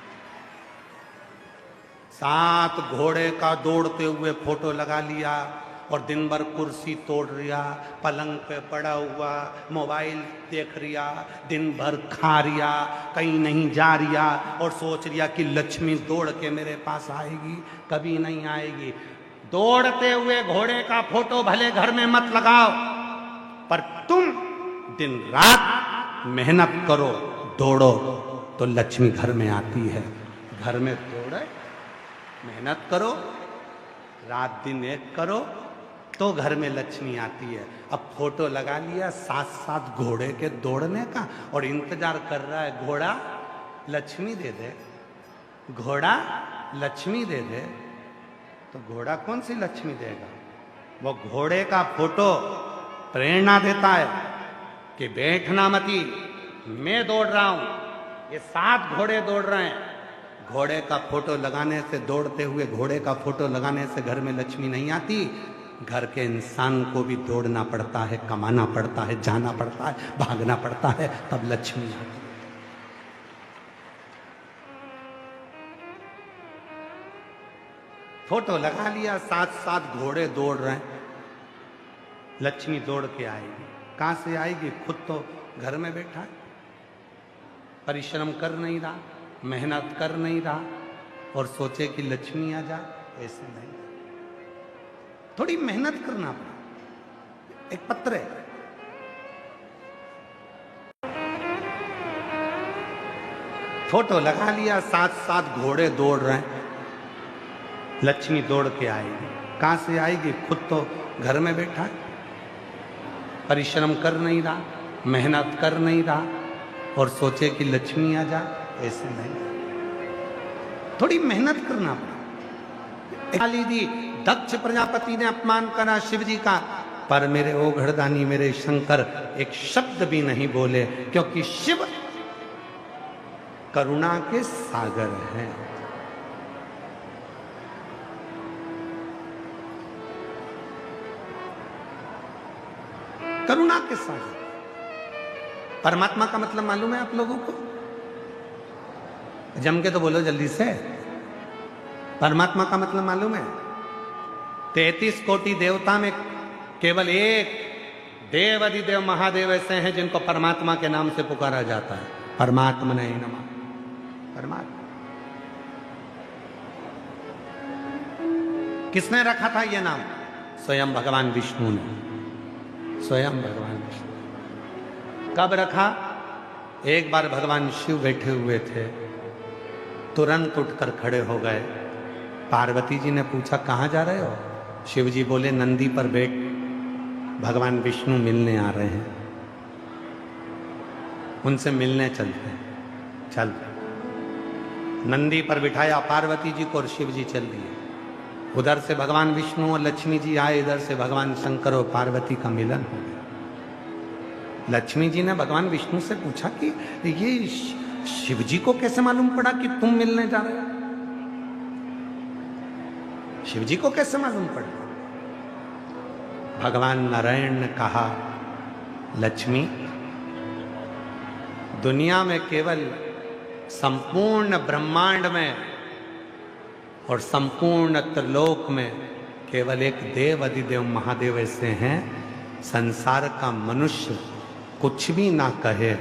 7 घोड़े का दौड़ते हुए फोटो लगा लिया और दिन भर कुर्सी तोड़ रिया, पलंग पे पड़ा हुआ मोबाइल देख रिया, दिन भर खा रिया, कहीं नहीं जा रिया और सोच रिया कि लक्ष्मी दौड़ के मेरे पास आएगी। कभी नहीं आएगी। दौड़ते हुए घोड़े का फोटो भले घर में मत लगाओ, पर तुम दिन रात मेहनत करो, दौड़ो तो लक्ष्मी घर में आती है। घर में दौड़े, मेहनत करो, रात दिन एक करो तो घर में लक्ष्मी आती है। अब फोटो लगा लिया 7 घोड़े के दौड़ने का और इंतजार कर रहा है घोड़ा लक्ष्मी दे दे, घोड़ा लक्ष्मी दे दे। तो घोड़ा कौन सी लक्ष्मी देगा? वो घोड़े का फोटो प्रेरणा देता है कि बैठना मती, मैं दौड़ रहा हूं, ये 7 घोड़े दौड़ रहे हैं। घोड़े का फोटो लगाने से, दौड़ते हुए घोड़े का फोटो लगाने से घर में लक्ष्मी नहीं आती। घर के इंसान को भी दौड़ना पड़ता है, कमाना पड़ता है, जाना पड़ता है, भागना पड़ता है, तब लक्ष्मी आती है। फोटो लगा लिया, 7 घोड़े दौड़ रहे हैं, लक्ष्मी दौड़ के आएगी। कहां से आएगी? खुद तो घर में बैठा है, परिश्रम कर नहीं रहा, मेहनत कर नहीं रहा और सोचे कि लक्ष्मी आ जाए, ऐसे नहीं। थोड़ी मेहनत करना पड़ा। एक पत्र है, फोटो लगा लिया, 7 घोड़े दौड़ रहे हैं, लक्ष्मी दौड़ के आएगी। कहां से आएगी? खुद तो घर में बैठा है, परिश्रम कर नहीं रहा, मेहनत कर नहीं रहा और सोचे कि लक्ष्मी आ जाए, ऐसे नहीं। थोड़ी मेहनत करना पड़ा। दी दक्ष प्रजापति ने अपमान करा शिव जी का, पर मेरे ओघड़दानी मेरे शंकर एक शब्द भी नहीं बोले, क्योंकि शिव करुणा के सागर हैं। करुणा के सागर। परमात्मा का मतलब मालूम है आप लोगों को? जम के तो बोलो जल्दी से। परमात्मा का मतलब मालूम है? 33 कोटि देवता में केवल एक देव अधिदेव महादेव ऐसे हैं जिनको परमात्मा के नाम से पुकारा जाता है। परमात्मने नमः। परमात्मा किसने रखा था ये नाम? स्वयं भगवान विष्णु ने। स्वयं भगवान विष्णु। कब रखा? एक बार भगवान शिव बैठे हुए थे तुरंत उठकर खड़े हो गए। पार्वती जी ने पूछा कहाँ जा रहे हो? शिव जी बोले नंदी पर बैठ, भगवान विष्णु मिलने आ रहे हैं, उनसे मिलने चलते हैं। चल, नंदी पर बिठाया पार्वती जी को और शिव जी चल दिए। उधर से भगवान विष्णु और लक्ष्मी जी आए, इधर से भगवान शंकर और पार्वती का मिलन हो गया। लक्ष्मी जी ने भगवान विष्णु से पूछा कि ये शिव जी को कैसे मालूम पड़ा कि तुम मिलने जा रहे हो? शिव जी को कैसे मालूम पड़ा? भगवान नारायण ने कहा, लक्ष्मी, दुनिया में केवल संपूर्ण ब्रह्मांड में और संपूर्ण त्रिलोक में केवल एक देव अधिदेव महादेव ऐसे हैं, संसार का मनुष्य कुछ भी ना कहे,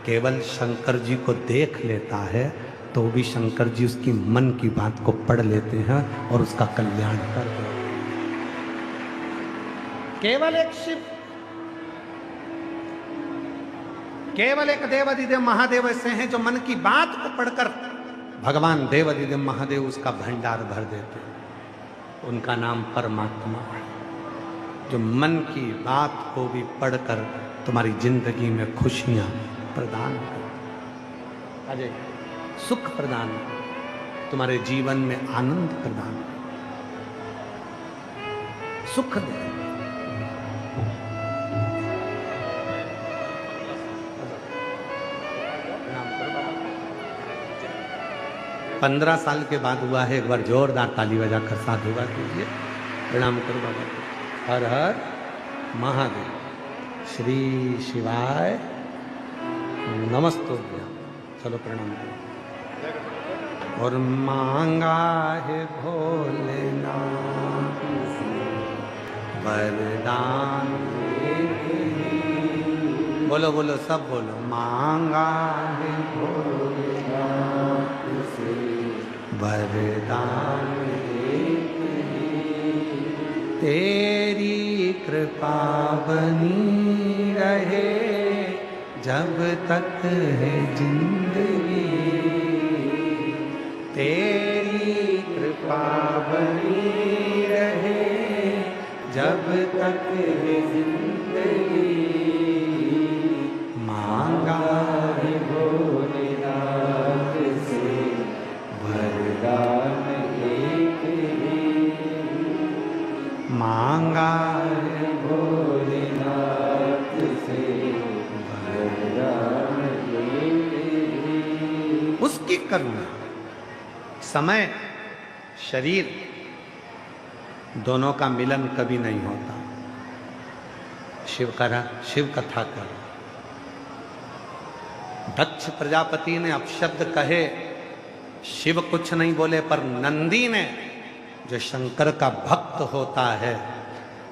केवल शंकर जी को देख लेता है तो भी शंकर जी उसकी मन की बात को पढ़ लेते हैं और उसका कल्याण कर देते हैं। केवल एक शिव, केवल एक देवाधिदेव महादेव ऐसे हैं जो मन की बात को पढ़कर भगवान देवाधिदेव महादेव उसका भंडार भर देते हैं। उनका नाम परमात्मा है, जो मन की बात को भी पढ़कर तुम्हारी जिंदगी में खुशियां प्रदान करते, अजय सुख प्रदान, तुम्हारे जीवन में आनंद प्रदान, सुख दे। 15 साल के बाद हुआ है। एक बार जोरदार ताली बजाकर साधुवाद कीजिए, प्रणाम करो बाबा को। हर हर महादेव, श्री शिवाय नमस्तुभ्यं। चलो प्रणाम करो। और मांगा है भोलेनाथ वरदान, बोलो बोलो सब बोलो, मांगा है भोलेनाथ से वरदान, तेरी कृपा बनी रहे जब तक है जिंदगी, तेरी कृपा बनी रहे जब तक है जिंदगी, मांगा है भोलेनाथ से वरदान एक ही, मांगा है भोलेनाथ से वरदान एक ही। उसकी करुणा, समय शरीर दोनों का मिलन कभी नहीं होता। शिव कथा करो। दक्ष प्रजापति ने अपशब्द कहे, शिव कुछ नहीं बोले, पर नंदी ने, जो शंकर का भक्त होता है,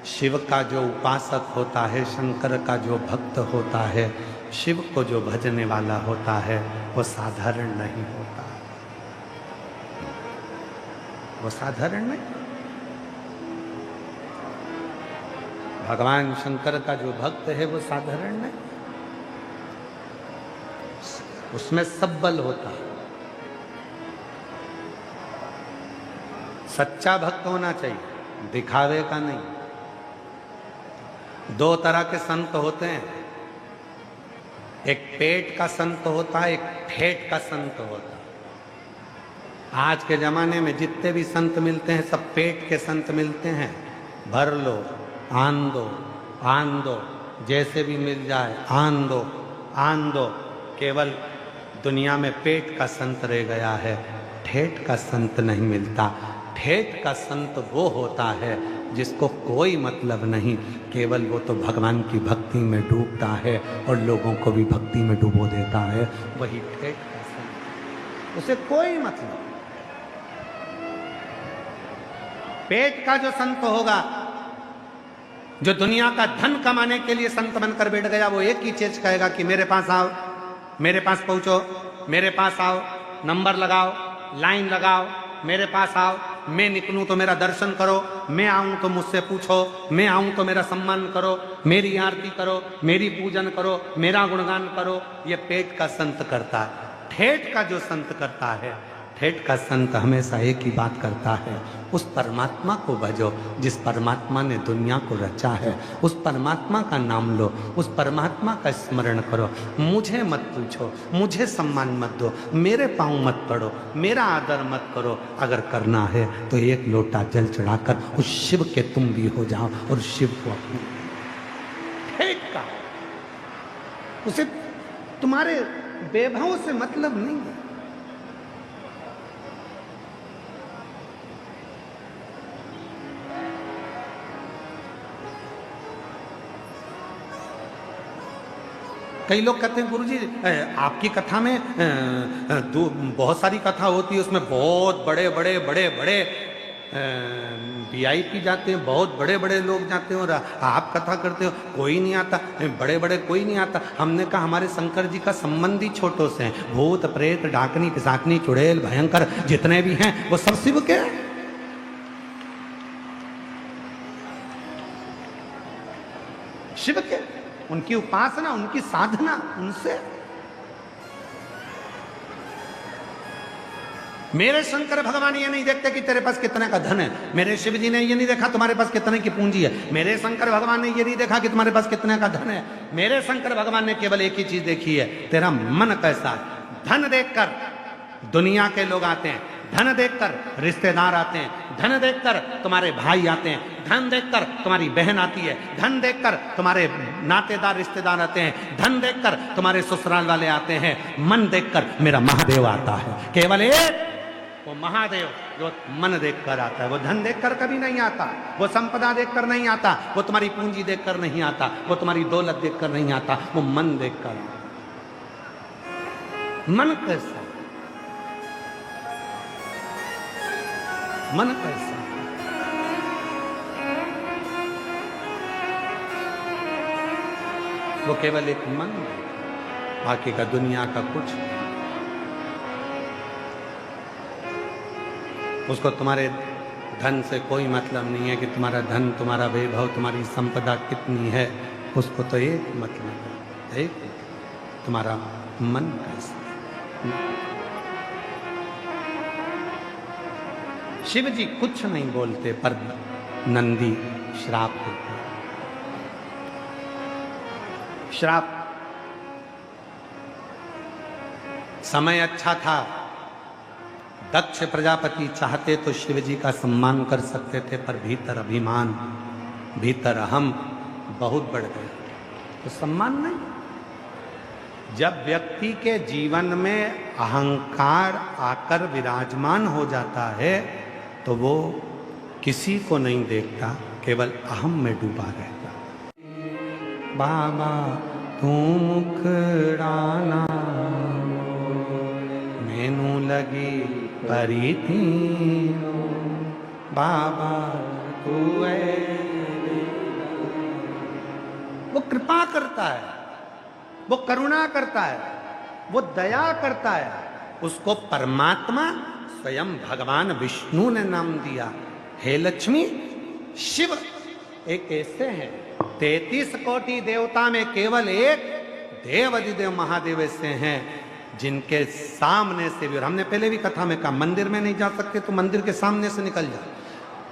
शिव का जो उपासक होता है, शंकर का जो भक्त होता है, शिव को जो भजने वाला होता है, वो साधारण नहीं होता, वो साधारण नहीं। भगवान शंकर का जो भक्त है वो साधारण नहीं, उसमें सब बल होता है। सच्चा भक्त होना चाहिए, दिखावे का नहीं। दो तरह के संत होते हैं, एक पेट का संत होता है, एक ठेठ का संत होता है। आज के जमाने में जितने भी संत मिलते हैं सब पेट के संत मिलते हैं। भर लो, आन दो, जैसे भी मिल जाए आन दो। केवल दुनिया में पेट का संत रह गया है, ठेठ का संत नहीं मिलता। ठेठ का संत वो होता है जिसको कोई मतलब नहीं, केवल वो तो भगवान की भक्ति में डूबता है और लोगों को भी भक्ति में डुबो देता है, वही ठेठ का संत। उसे कोई मतलब। पेट का जो संत होगा, जो दुनिया का धन कमाने के लिए संत बनकर बैठ गया, वो एक ही चीज कहेगा कि मेरे पास आओ, मेरे पास पहुंचो, मेरे पास आओ, नंबर लगाओ, लाइन लगाओ, मेरे पास आओ, मैं निकलूं तो मेरा दर्शन करो, मैं आऊं तो मुझसे पूछो, मैं आऊं तो मेरा सम्मान करो, मेरी आरती करो, मेरी पूजन करो, मेरा गुणगान करो। ये पेट का संत करता है। ठेठ का जो संत करता है, ठेठ का संत हमेशा एक ही बात करता है, उस परमात्मा को भजो जिस परमात्मा ने दुनिया को रचा है। उस परमात्मा का नाम लो, उस परमात्मा का स्मरण करो। मुझे मत पूछो, मुझे सम्मान मत दो, मेरे पाँव मत पड़ो, मेरा आदर मत करो। अगर करना है तो एक लोटा जल चढ़ाकर उस शिव के तुम भी हो जाओ और शिव को अपने ठेठ का, उसे तुम्हारे वैभव से मतलब नहीं है। कई लोग कहते हैं गुरुजी आपकी कथा में बहुत सारी कथा होती है, उसमें बहुत बड़े बड़े बड़े बड़े VIP जाते हैं, बहुत बड़े बड़े लोग जाते हैं और आप कथा करते हो कोई नहीं आता, बड़े बड़े कोई नहीं आता। हमने कहा हमारे शंकर जी का संबंधी छोटों से हैं, भूत प्रेत डाकनी पिशाचनी चुड़ैल भयंकर जितने भी हैं वो सब शिव के हैं। शिव के, उनकी उपासना, उनकी साधना उनसे। मेरे शंकर भगवान ये नहीं देखते कि तेरे पास कितने का धन है, मेरे शिव जी ने ये नहीं देखा तुम्हारे पास कितने की पूंजी है, मेरे शंकर भगवान ने ये नहीं देखा कि तुम्हारे पास कितने का धन है। मेरे शंकर भगवान ने केवल एक ही चीज देखी है, तेरा मन कैसा है। धन देखकर दुनिया के लोग आते हैं, धन देखकर रिश्तेदार आते हैं, धन देखकर तुम्हारे भाई आते हैं, धन देखकर तुम्हारी बहन आती है, धन देखकर तुम्हारे नातेदार रिश्तेदार आते हैं, धन देखकर तुम्हारे ससुराल वाले आते हैं, मन देखकर मेरा महादेव आता है। केवल एक वो महादेव जो मन देखकर आता है, वो धन देखकर कभी नहीं आता, वो संपदा देखकर नहीं आता, वो तुम्हारी पूंजी देखकर नहीं आता, वो तुम्हारी दौलत देखकर नहीं आता, वो मन देखकर आता। मन कैसा, मन कैसा, वो केवल एक मन, बाकी का दुनिया का कुछ। उसको तुम्हारे धन से कोई मतलब नहीं है कि तुम्हारा धन, तुम्हारा वैभव, तुम्हारी संपदा कितनी है, उसको तो एक मतलब है, एक तुम्हारा मन कैसा। शिव जी कुछ नहीं बोलते पर नंदी श्राप देते। श्राप, समय अच्छा था, दक्ष प्रजापति चाहते तो शिव जी का सम्मान कर सकते थे, पर भीतर अभिमान, भीतर अहम बहुत बढ़ गए, तो सम्मान नहीं। जब व्यक्ति के जीवन में अहंकार आकर विराजमान हो जाता है तो वो किसी को नहीं देखता, केवल अहम में डूबा रहता। बाबा तू मुखड़ाना मैनू लगी परी बाबा तू वो कृपा करता है, वो करुणा करता है, वो दया करता है। उसको परमात्मा स्वयं भगवान विष्णु ने नाम दिया। हे लक्ष्मी, शिव एक ऐसे हैं, 33 कोटि देवता में केवल एक देव अधिदेव महादेव ऐसे हैं जिनके सामने से भी, और हमने पहले भी कथा में कहा, मंदिर में नहीं जा सकते तो मंदिर के सामने से निकल जाओ,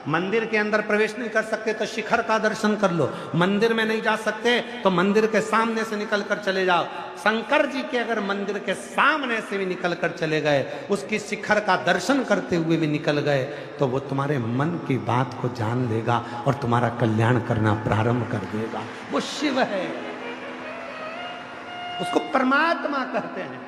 मंदिर के अंदर प्रवेश नहीं कर सकते तो शिखर का दर्शन कर लो, मंदिर में नहीं जा सकते तो मंदिर के सामने से निकल कर चले जाओ। शंकर जी के अगर मंदिर के सामने से भी निकल कर चले गए, उसकी शिखर का दर्शन करते हुए भी निकल गए, तो वो तुम्हारे मन की बात को जान लेगा और तुम्हारा कल्याण करना प्रारंभ कर देगा। वो शिव है, उसको परमात्मा कहते हैं।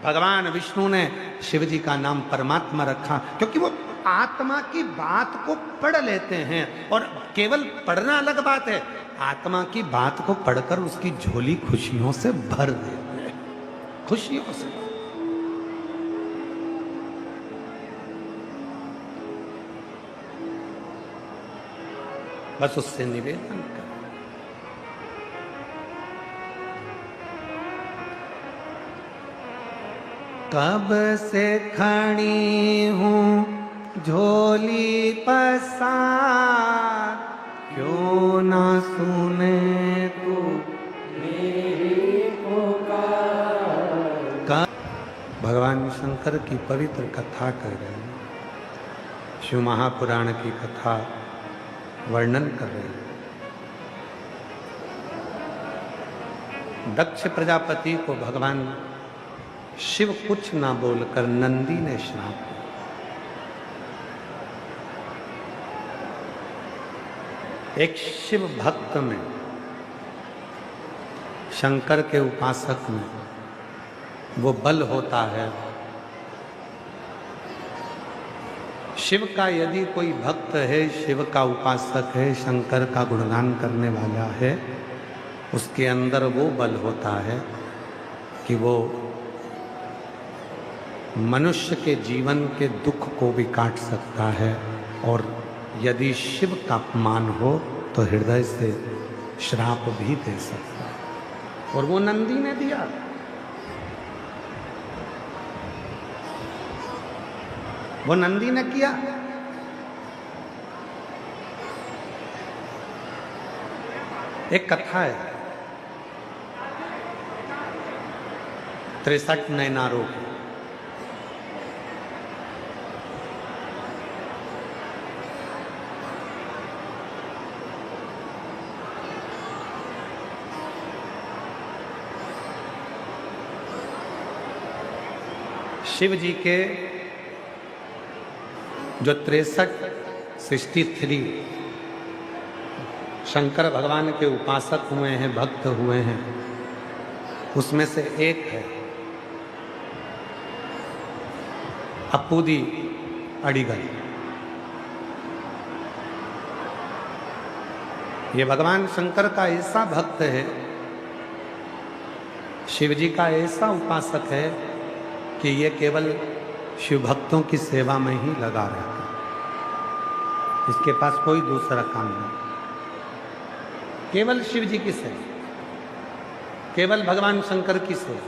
भगवान विष्णु ने शिव जी का नाम परमात्मा रखा क्योंकि वो आत्मा की बात को पढ़ लेते हैं। और केवल पढ़ना अलग बात है, आत्मा की बात को पढ़कर उसकी झोली खुशियों से भर देते हैं, खुशियों से। बस उससे निवेदन कर, कब से खड़ी हूँ झोली पसार, क्यों ना सुने तू मेरी पुकार। भगवान शंकर शंकर की पवित्र कथा कर रहे हैं, शिव महापुराण की कथा वर्णन कर रहे हैं। दक्ष प्रजापति को भगवान शिव कुछ ना बोलकर नंदी ने श्राप दिया। एक शिव भक्त में, शंकर के उपासक में वो बल होता है। शिव का यदि कोई भक्त है, शिव का उपासक है, शंकर का गुणगान करने वाला है, उसके अंदर वो बल होता है कि वो मनुष्य के जीवन के दुख को भी काट सकता है, और यदि शिव का अपमान हो तो हृदय से श्राप भी दे सकता है। और वो नंदी ने दिया। वो नंदी ने किया। एक कथा है 63 नैनारों की। शिव जी के जो 63 शंकर भगवान के उपासक हुए हैं, भक्त हुए हैं, उसमें से एक है अपूदी अडिगल। ये भगवान शंकर का ऐसा भक्त है, शिव जी का ऐसा उपासक है कि ये केवल शिव भक्तों की सेवा में ही लगा रहता है। इसके पास कोई दूसरा काम नहीं, केवल शिव जी की सेवा, केवल भगवान शंकर की सेवा।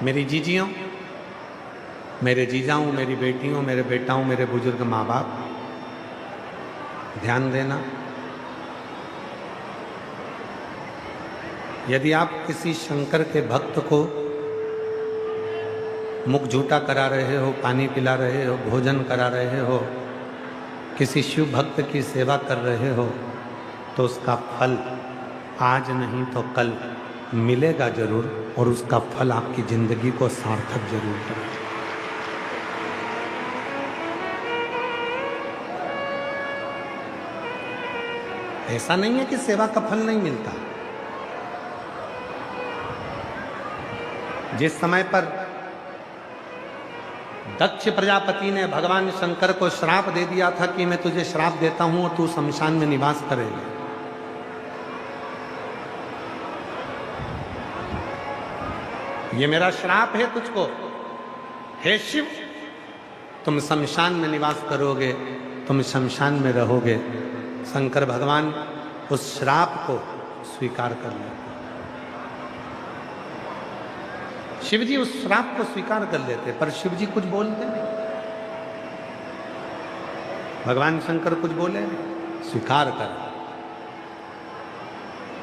मेरी जीजियों, मेरे जीजाओं, मेरी बेटियों, मेरे बेटाओं, मेरे बुजुर्ग माँ बाप, ध्यान देना। यदि आप किसी शंकर के भक्त को मुख झूठा करा रहे हो, पानी पिला रहे हो, भोजन करा रहे हो, किसी शिव भक्त की सेवा कर रहे हो, तो उसका फल आज नहीं तो कल मिलेगा जरूर, और उसका फल आपकी जिंदगी को सार्थक जरूर करेगा। ऐसा नहीं है कि सेवा का फल नहीं मिलता। जिस समय पर दक्ष प्रजापति ने भगवान शंकर को श्राप दे दिया था कि मैं तुझे श्राप देता हूं और तू शमशान में निवास करेगा, ये मेरा श्राप है तुझको, हे शिव, तुम शमशान में निवास करोगे, तुम शमशान में रहोगे। शंकर भगवान उस श्राप को स्वीकार कर लेते। शिव जी उस श्राप को स्वीकार कर लेते, पर शिव जी कुछ बोलते नहीं। भगवान शंकर कुछ बोले नहीं, स्वीकार कर।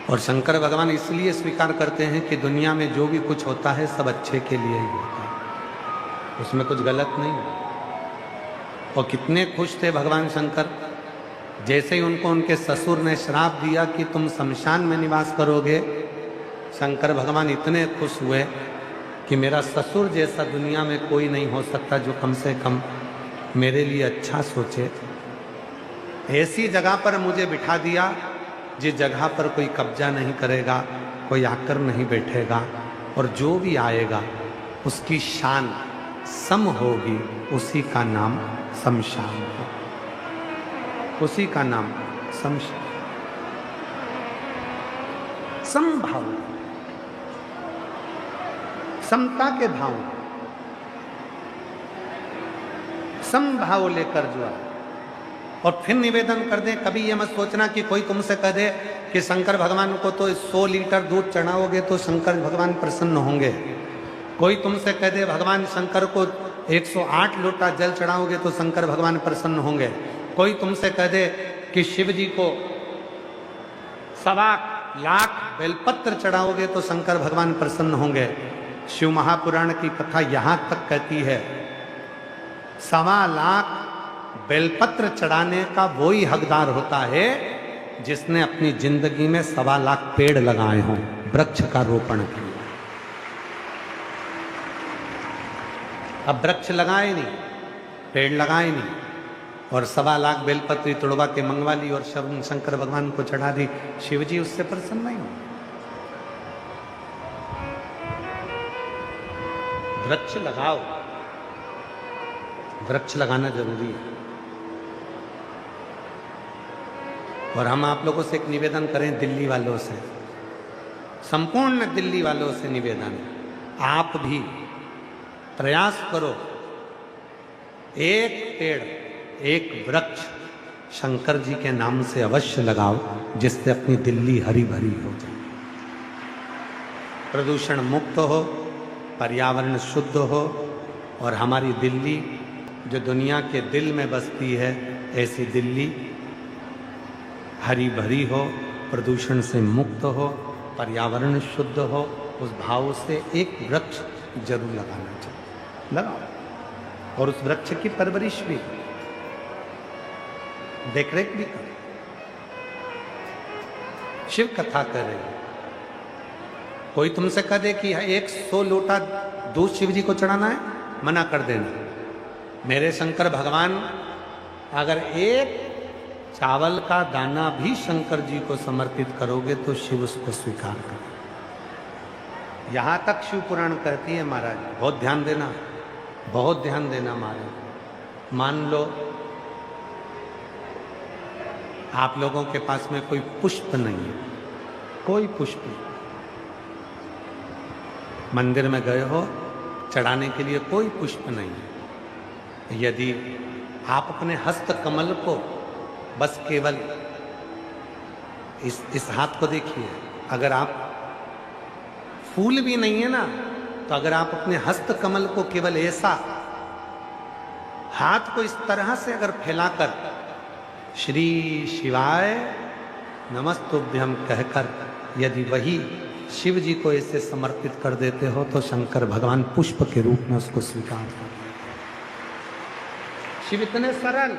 और शंकर भगवान इसलिए स्वीकार करते हैं कि दुनिया में जो भी कुछ होता है सब अच्छे के लिए ही होता है, उसमें कुछ गलत नहीं है। और कितने खुश थे भगवान शंकर, जैसे ही उनको उनके ससुर ने श्राप दिया कि तुम शमशान में निवास करोगे, शंकर भगवान इतने खुश हुए कि मेरा ससुर जैसा दुनिया में कोई नहीं हो सकता जो कम से कम मेरे लिए अच्छा सोचे। ऐसी जगह पर मुझे बिठा दिया जिस जगह पर कोई कब्जा नहीं करेगा, कोई आकर नहीं बैठेगा, और जो भी आएगा उसकी शान सम होगी, उसी का नाम शमशान है, उसी का नाम शमशान। समभाव, समता के भाव, समभाव लेकर जो है। और फिर निवेदन कर दे, कभी ये मत सोचना कि कोई तुमसे कह दे कि शंकर भगवान को तो 100 लीटर दूध चढ़ाओगे तो शंकर भगवान प्रसन्न होंगे। कोई तुमसे कह दे भगवान शंकर को 108 लोटा जल चढ़ाओगे तो शंकर भगवान प्रसन्न होंगे। कोई तुमसे कह दे कि शिव जी को 1.25 लाख बेलपत्र चढ़ाओगे तो शंकर भगवान प्रसन्न होंगे। शिव महापुराण की कथा यहां तक कहती है 1.25 लाख बेलपत्र चढ़ाने का वो ही हकदार होता है जिसने अपनी जिंदगी में 1.25 लाख पेड़ लगाए हों, वृक्ष का रोपण किया। अब वृक्ष लगाए नहीं, पेड़ लगाए नहीं, और 1.25 लाख बेलपत्री तुड़वा के मंगवा ली और शंकर भगवान को चढ़ा दी, शिव जी उससे प्रसन्न नहीं हो। वृक्ष लगाओ, वृक्ष लगाना जरूरी है। और हम आप लोगों से एक निवेदन करें, दिल्ली वालों से, संपूर्ण दिल्ली वालों से निवेदन, आप भी प्रयास करो, एक पेड़, एक वृक्ष शंकर जी के नाम से अवश्य लगाओ, जिससे अपनी दिल्ली हरी भरी हो जाए, प्रदूषण मुक्त हो, पर्यावरण शुद्ध हो, और हमारी दिल्ली जो दुनिया के दिल में बसती है, ऐसी दिल्ली हरी भरी हो, प्रदूषण से मुक्त हो, पर्यावरण शुद्ध हो। उस भाव से एक वृक्ष जरूर लगाना चाहिए, लगाओ, और उस वृक्ष की परवरिश भी, देखरेख भी करो। शिव कथा कर रहे हैं, कोई तुमसे कह दे कि 100 लोटा दूध शिव जी को चढ़ाना है, मना कर देना। मेरे शंकर भगवान अगर एक चावल का दाना भी शंकर जी को समर्पित करोगे तो शिव उसको स्वीकार करें। यहां तक शिव पुराण कहती है महाराज, बहुत ध्यान देना, बहुत ध्यान देना महाराज। मान लो आप लोगों के पास में कोई पुष्प नहीं है, कोई पुष्प नहीं, मंदिर में गए हो, चढ़ाने के लिए कोई पुष्प नहीं है। यदि आप अपने हस्त कमल को बस केवल इस हाथ को देखिए, अगर आप फूल भी नहीं है ना, तो अगर आप अपने हस्त कमल को केवल ऐसा हाथ को इस तरह से अगर फैलाकर श्री शिवाय नमस्तुभ्यं कहकर यदि वही शिव जी को ऐसे समर्पित कर देते हो तो शंकर भगवान पुष्प के रूप में उसको स्वीकार कर। शिव इतने सरल,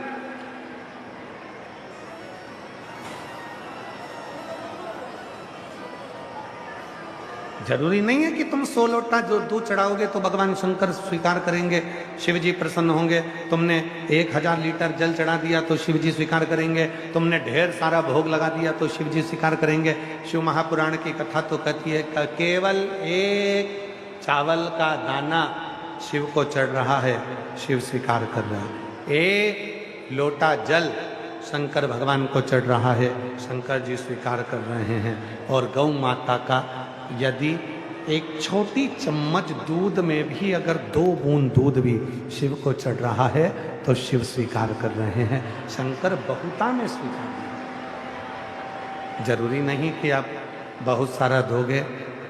जरूरी नहीं है कि तुम 100 लोटा जो दूध चढ़ाओगे तो भगवान शंकर स्वीकार करेंगे, शिव जी प्रसन्न होंगे। तुमने 1000 लीटर जल चढ़ा दिया तो शिव जी स्वीकार करेंगे। तुमने ढेर सारा भोग लगा दिया तो शिव जी स्वीकार करेंगे। शिव महापुराण की कथा तो कहती है कि केवल एक चावल का दाना शिव को चढ़ रहा है, शिव स्वीकार कर रहा है। एक लोटा जल शंकर भगवान को चढ़ रहा है, शंकर जी स्वीकार कर रहे हैं। और गौ माता का यदि एक छोटी चम्मच दूध में भी अगर 2 बूंद दूध भी शिव को चढ़ रहा है तो शिव स्वीकार कर रहे हैं। शंकर बहुता में स्वीकार कर, जरूरी नहीं कि आप बहुत सारा दोगे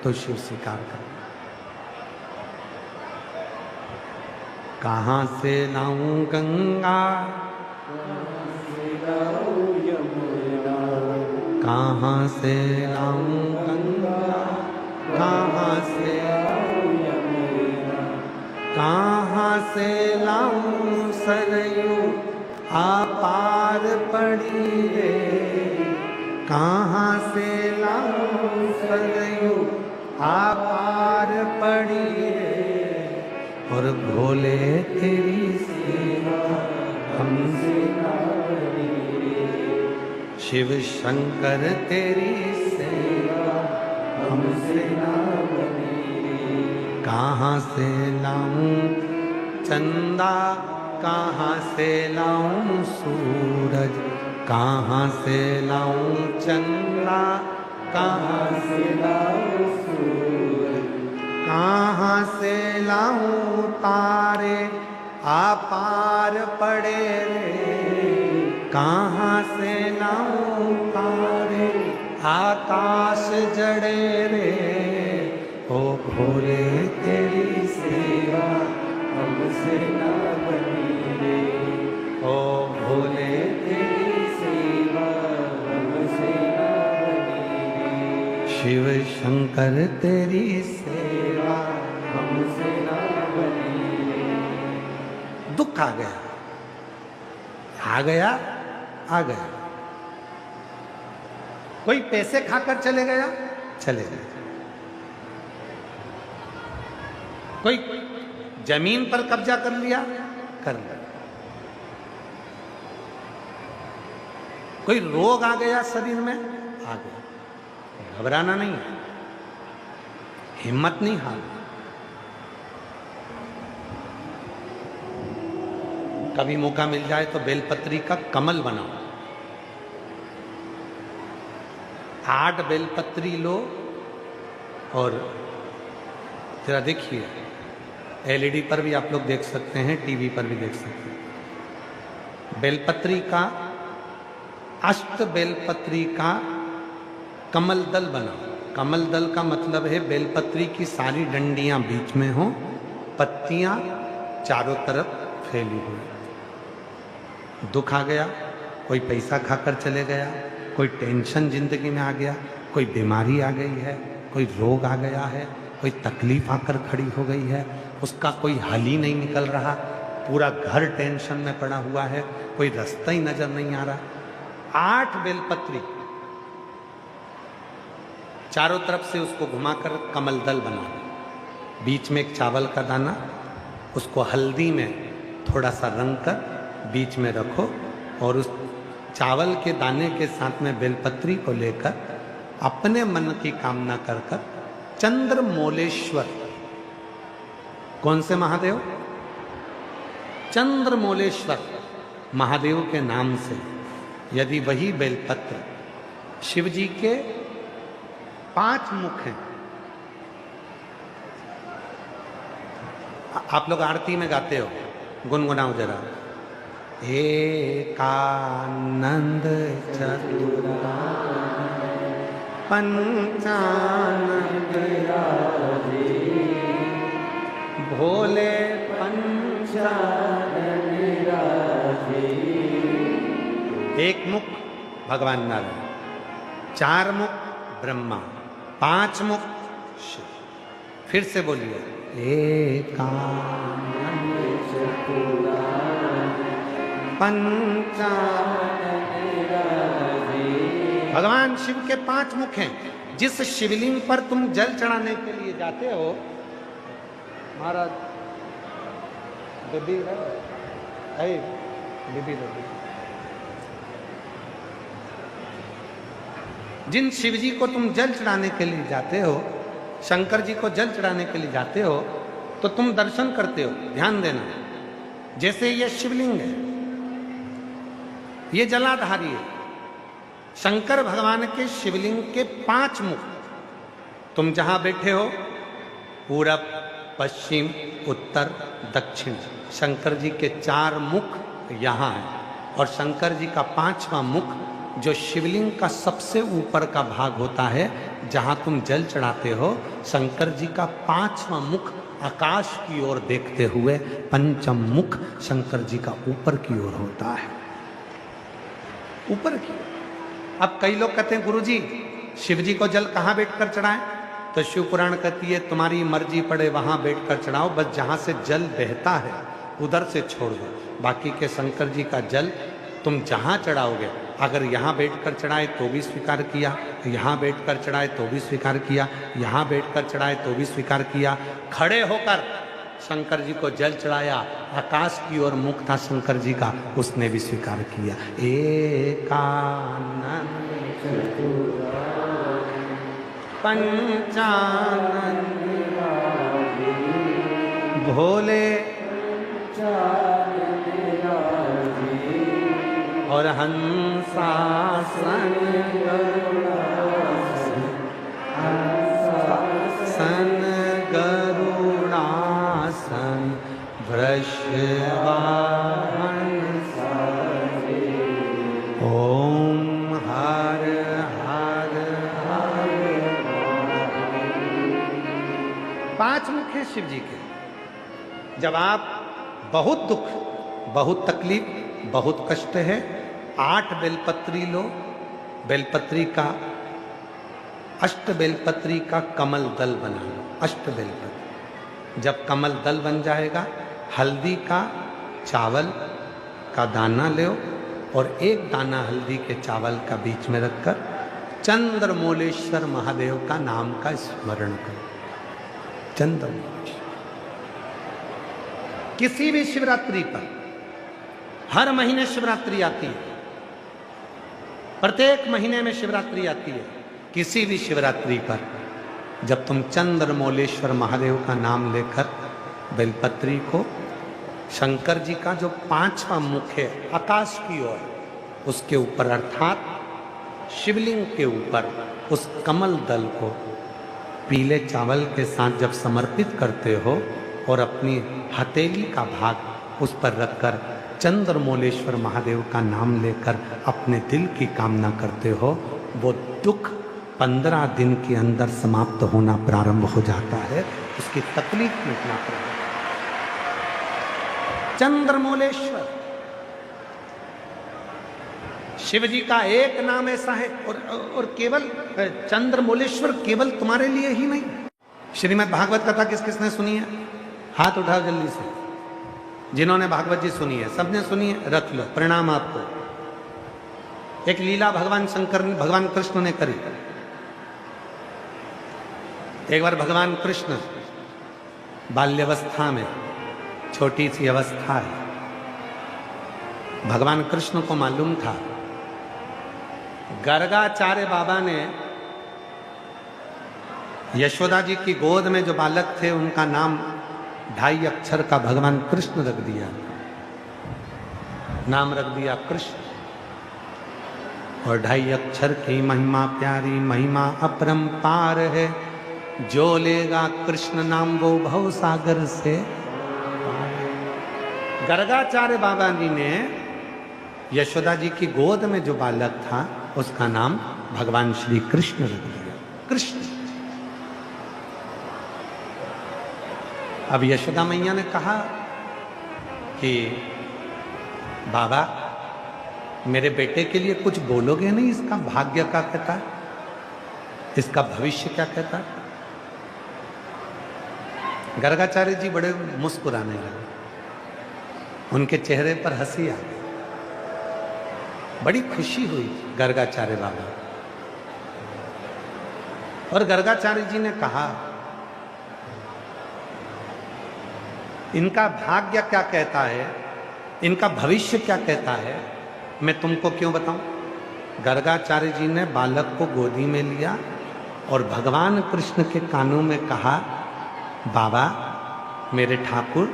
तो शिव स्वीकार कर। कहाँ से लाऊं गंगा, कहाँ से लाऊं गंगा, कहाँ से लाऊं सरयू अपार पड़ी रे, कहाँ से लाऊं सरयू अपार पड़ी रे, और भोले तेरी सेवा हमसे ना बनी रे, शिव शंकर तेरी सेवा हमसे ना बनी रे। कहाँ से लाऊं चंदा, कहाँ से लाऊं सूरज, कहाँ से लाऊं चंदा, कहाँ से लाऊं सूरज, कहाँ से लाऊं तारे अपार पड़े रे, कहाँ से लाऊं तारे आकाश जड़े रे, ओ भोले तेरी सेवा हमसे ना बनी रे, ओ भोले तेरी सेवा हमसे ना बनी रे। शंकर तेरी सेवा हमसे ना बनी। दुख आ गया, आ गया, आ गया। कोई पैसे खाकर चले गया, चले गए। कोई जमीन पर कब्जा कर लिया, कर लिया। कोई रोग आ गया शरीर में, आ गया। घबराना नहीं है, हिम्मत नहीं हारना। कभी मौका मिल जाए तो बेलपत्री का कमल बनाओ, 8 बेलपत्री लो और जरा देखिए, एलईडी पर भी आप लोग देख सकते हैं, टीवी पर भी देख सकते हैं। बेलपत्री का, अष्ट बेलपत्री का कमल दल बनाओ। कमल दल का मतलब है बेलपत्री की सारी डंडियां बीच में हो, पत्तियां चारों तरफ फैली हुई। दुख आ गया, कोई पैसा खाकर चले गया, कोई टेंशन जिंदगी में आ गया, कोई बीमारी आ गई है, कोई रोग आ गया है, कोई तकलीफ आकर खड़ी हो गई है, उसका कोई हल ही नहीं निकल रहा, पूरा घर टेंशन में पड़ा हुआ है, कोई रास्ता ही नजर नहीं आ रहा। 8 बेलपत्री चारों तरफ से उसको घुमाकर कमल दल बना दो। बीच में एक चावल का दाना, उसको हल्दी में थोड़ा सा रंग कर बीच में रखो और उस चावल के दाने के साथ में बेलपत्री को लेकर अपने मन की कामना कर कर चंद्रमौलेश्वर, कौन से महादेव? चंद्रमौलेश्वर महादेव के नाम से यदि वही बेलपत्र, शिव जी के 5 मुख हैं। आप लोग आरती में गाते हो, गुनगुनाओ जरा। एकानंद चतुरानंद पंचानंद भोले पंचानन एक मुख भगवान नारायण, 4 मुख ब्रह्मा, 5 मुख शिव। फिर से बोलिए, एकानंद चतुरानंद पंचानन। भगवान शिव के 5 मुख हैं। जिस शिवलिंग पर तुम जल चढ़ाने के लिए जाते हो, महाराज बेबी है, बेबी जिन शिवजी को तुम जल चढ़ाने के लिए जाते हो, शंकर जी को जल चढ़ाने के लिए जाते हो, तो तुम दर्शन करते हो। ध्यान देना, जैसे ये शिवलिंग है, ये जलाधारी है। शंकर भगवान के शिवलिंग के 5 मुख, तुम जहां बैठे हो, पूरब, पश्चिम, उत्तर, दक्षिण, शंकर जी के 4 मुख यहां हैं। और शंकर जी का 5वां मुख जो शिवलिंग का सबसे ऊपर का भाग होता है, जहां तुम जल चढ़ाते हो, शंकर जी का 5वां मुख आकाश की ओर देखते हुए पंचम मुख शंकर जी का ऊपर की ओर होता है, ऊपर की। अब कई लोग कहते हैं गुरुजी शिव जी को जल कहाँ बैठकर चढ़ाएं? तो शिव पुराण कहती है तुम्हारी मर्जी पड़े वहां बैठकर चढ़ाओ, बस जहां से जल बहता है उधर से छोड़ दो। बाकी के शंकर जी का जल तुम जहां चढ़ाओगे, अगर यहाँ बैठकर चढ़ाए तो भी स्वीकार किया, यहाँ बैठकर चढ़ाए तो भी स्वीकार किया, यहाँ बैठकर चढ़ाए तो भी स्वीकार किया। खड़े होकर शंकर जी को जल चढ़ाया, आकाश की ओर मुख था शंकर जी का, उसने भी स्वीकार किया। एकानंद पंचानंद भोले और हंसासन गरुड़ासन वृषवाहन ओम हर हर हर। 5 मुख हैं शिव जी के। जब आप बहुत दुख, बहुत तकलीफ, बहुत कष्ट है, 8 बेलपत्री लो। बेलपत्री का अष्ट बेलपत्री का कमल दल बना लो, अष्ट बेलपत्री। जब कमल दल बन जाएगा, हल्दी का चावल का दाना लो और एक दाना हल्दी के चावल का बीच में रखकर चंद्रमौलेश्वर महादेव का नाम का स्मरण करो। चंद्रमौलेश्वर किसी भी शिवरात्रि पर, हर महीने शिवरात्रि आती है, प्रत्येक महीने में शिवरात्रि आती है। किसी भी शिवरात्रि पर जब तुम चंद्रमौलेश्वर महादेव का नाम लेकर बेलपत्री को शंकर जी का जो 5वां मुख है आकाश की ओर, उसके ऊपर अर्थात शिवलिंग के ऊपर उस कमल दल को पीले चावल के साथ जब समर्पित करते हो और अपनी हथेली का भाग उस पर रखकर चंद्रमौलेश्वर महादेव का नाम लेकर अपने दिल की कामना करते हो, वो दुख 15 दिन के अंदर समाप्त होना प्रारंभ हो जाता है, उसकी तकलीफ मिटना प्रारंभ। चंद्रमौलेश्वर शिव जी का एक नाम ऐसा है और केवल चंद्रमौलेश्वर केवल तुम्हारे लिए ही नहीं। श्रीमद् भागवत कथा किस किसने सुनी है? हाथ उठाओ जल्दी से। जिन्होंने भागवत जी सुनी है, सबने सुनी है, रख लो, प्रणाम आपको। एक लीला भगवान शंकर ने, भगवान कृष्ण ने करी। एक बार भगवान कृष्ण बाल्यावस्था में, छोटी सी अवस्था है, भगवान कृष्ण को मालूम था गर्गाचार्य बाबा ने यशोदा जी की गोद में जो बालक थे उनका नाम 2.5 अक्षर का भगवान कृष्ण रख दिया, नाम रख दिया कृष्ण। और 2.5 अक्षर की महिमा प्यारी, महिमा अपरंपार है, जो लेगा कृष्ण नाम वो भव सागर से। गर्गाचार्य बाबा जी ने यशोदा जी की गोद में जो बालक था उसका नाम भगवान श्री कृष्ण रख दिया, कृष्ण। अब यशोदा मैया ने कहा कि बाबा मेरे बेटे के लिए कुछ बोलोगे नहीं? इसका भाग्य क्या कहता है, इसका भविष्य क्या कहता है? गर्गाचार्य जी बड़े मुस्कुराने लगे, उनके चेहरे पर हंसी आ गई, बड़ी खुशी हुई गर्गाचार्य बाबा। और गर्गाचार्य जी ने कहा इनका भाग्य क्या कहता है, इनका भविष्य क्या कहता है, मैं तुमको क्यों बताऊं? गर्गाचार्य जी ने बालक को गोदी में लिया और भगवान कृष्ण के कानों में कहा, बाबा मेरे ठाकुर,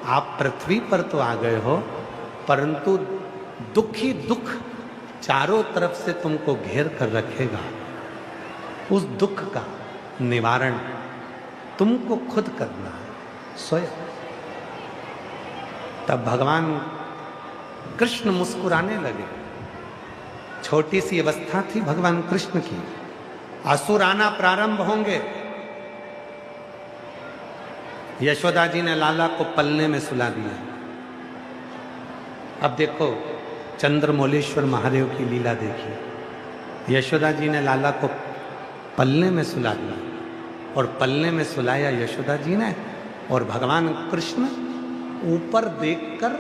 आप पृथ्वी पर तो आ गए हो, परंतु दुख ही दुख चारों तरफ से तुमको घेर कर रखेगा। उस दुख का निवारण तुमको खुद करना है, स्वयं। तब भगवान कृष्ण मुस्कुराने लगे। छोटी सी अवस्था थी भगवान कृष्ण की, असुर आना प्रारंभ होंगे। यशोदा जी ने लाला को पलने में सुला दिया। अब देखो चंद्रमौलेश्वर महादेव की लीला देखिए। यशोदा जी ने लाला को पलने में सुला दिया और पलने में सुलाया यशोदा जी ने, और भगवान कृष्ण ऊपर देखकर,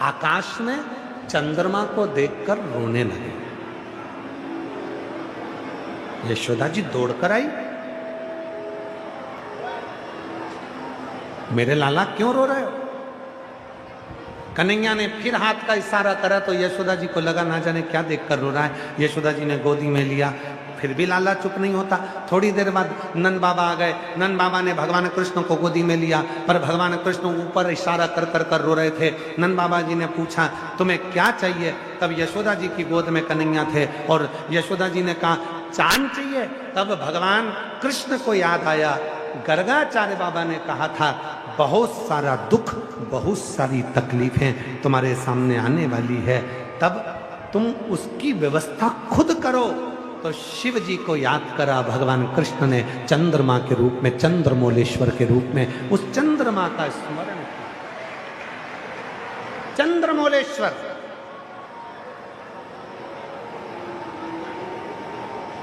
आकाश में चंद्रमा को देखकर रोने लगे। यशोदा जी दौड़कर आई, मेरे लाला क्यों रो रहे हो? कन्हैया ने फिर हाथ का इशारा करा तो यशोदा जी को लगा ना जाने क्या देखकर रो रहा है। यशोदा जी ने गोदी में लिया, फिर भी लाला चुप नहीं होता। थोड़ी देर बाद नंद बाबा आ गए। नंद बाबा ने भगवान कृष्ण को गोदी में लिया, पर भगवान कृष्ण ऊपर इशारा कर कर कर रो रहे थे। नंद बाबा जी ने पूछा तुम्हें क्या चाहिए? तब यशोदा जी की गोद में कन्हैया थे और यशोदा जी ने कहा चांद चाहिए। तब भगवान कृष्ण को याद आया, गर्गाचार्य बाबा ने कहा था बहुत सारा दुख, बहुत सारी तकलीफें तुम्हारे सामने आने वाली है, तब तुम उसकी व्यवस्था खुद करो। तो शिव जी को याद करा भगवान कृष्ण ने चंद्रमा के रूप में, चंद्रमौलेश्वर के रूप में उस चंद्रमा का स्मरण किया। चंद्रमौलेश्वर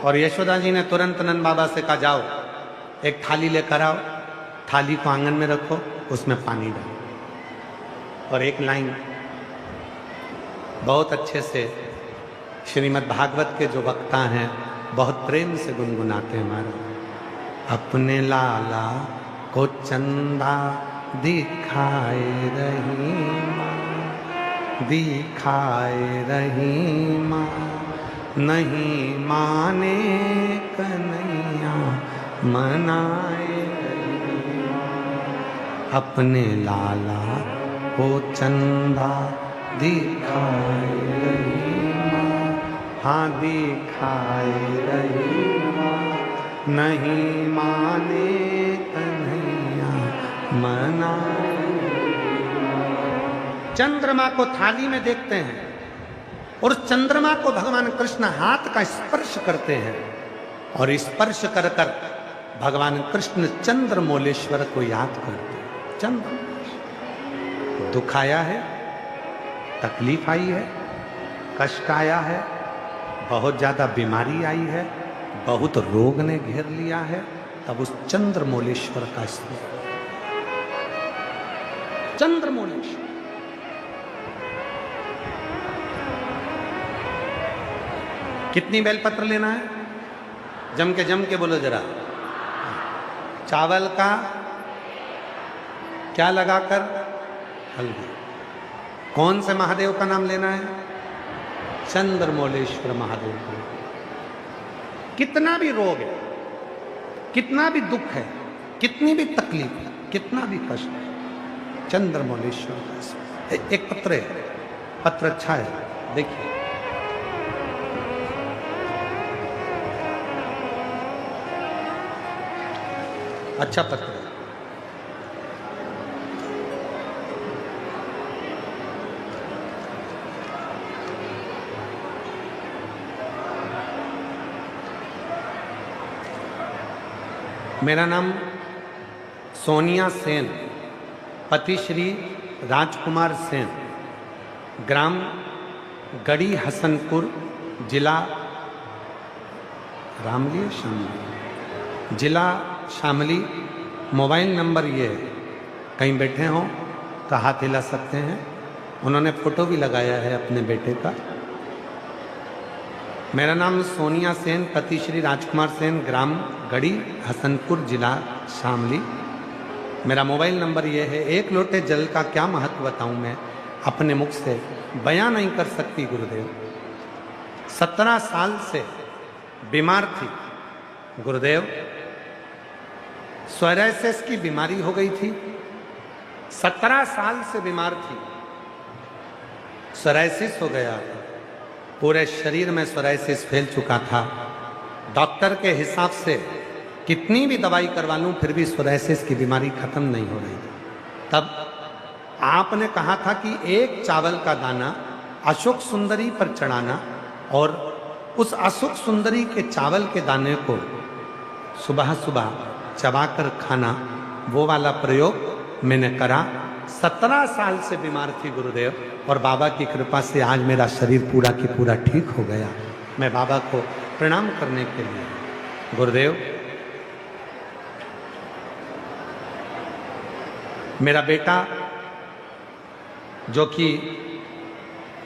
और यशोदा जी ने तुरंत नंद बाबा से कहा, जाओ एक थाली लेकर आओ, थाली को आंगन में रखो, उसमें पानी डालो। और एक लाइन बहुत अच्छे से श्रीमद् भागवत के जो वक्ता हैं बहुत प्रेम से गुनगुनाते हैं महाराज। अपने लाला को चंदा दिखाए रही माँ, दिखाए रही माँ, नहीं माने कन्हैया मनाए रही माँ। अपने लाला को चंदा दिखाए रही माँ, हाँ दिखाए रही माँ, नहीं माने कन्हैया मनाए। चंद्रमा को थाली में देखते हैं और चंद्रमा को भगवान कृष्ण हाथ का स्पर्श करते हैं और स्पर्श कर कर भगवान कृष्ण चंद्रमौलेश्वर को याद करते हैं। चंद्र दुख आया है, तकलीफ आई है, कष्ट आया है, बहुत ज्यादा बीमारी आई है, बहुत रोग ने घेर लिया है, तब उस चंद्रमौलेश्वर का स्मरण। चंद्रमौलेश्वर कितनी बेलपत्र लेना है? जम के बोलो जरा। चावल का क्या लगाकर? हल्दी। कौन से महादेव का नाम लेना है? चंद्रमौलेश्वर महादेव का। कितना भी रोग है, कितना भी दुख है, कितनी भी तकलीफ है, कितना भी कष्ट है, चंद्रमौलेश्वर का। एक पत्र है, पत्र अच्छा है, देखिए। अच्छा पत्र है। मेरा नाम सोनिया सेन, पति श्री राजकुमार सेन, ग्राम गढ़ी हसनपुर, जिला रामली शामली, जिला शामली। मोबाइल नंबर ये है, कहीं बैठे हों तो हाथ हिला सकते हैं। उन्होंने फोटो भी लगाया है अपने बेटे का। मेरा नाम सोनिया सेन, पति श्री राजकुमार सेन, ग्राम गढ़ी हसनपुर, जिला शामली। मेरा मोबाइल नंबर ये है। एक लोटे जल का क्या महत्व बताऊं मैं, अपने मुख से बयां नहीं कर सकती गुरुदेव। 17 साल से बीमार थी गुरुदेव, सोरायसिस की बीमारी हो गई थी। 17 साल से बीमार थी, सोरायसिस हो गया, पूरे शरीर में सोरायसिस फैल चुका था। डॉक्टर के हिसाब से कितनी भी दवाई करवा लूं फिर भी सोरायसिस की बीमारी खत्म नहीं हो रही। तब आपने कहा था कि एक चावल का दाना अशोक सुंदरी पर चढ़ाना और उस अशोक सुंदरी के चावल के दाने को सुबह सुबह चबाकर खाना, वो वाला प्रयोग मैंने करा। 17 साल से बीमार थी गुरुदेव, और बाबा की कृपा से आज मेरा शरीर पूरा की पूरा ठीक हो गया। मैं बाबा को प्रणाम करने के लिए, गुरुदेव मेरा बेटा जो कि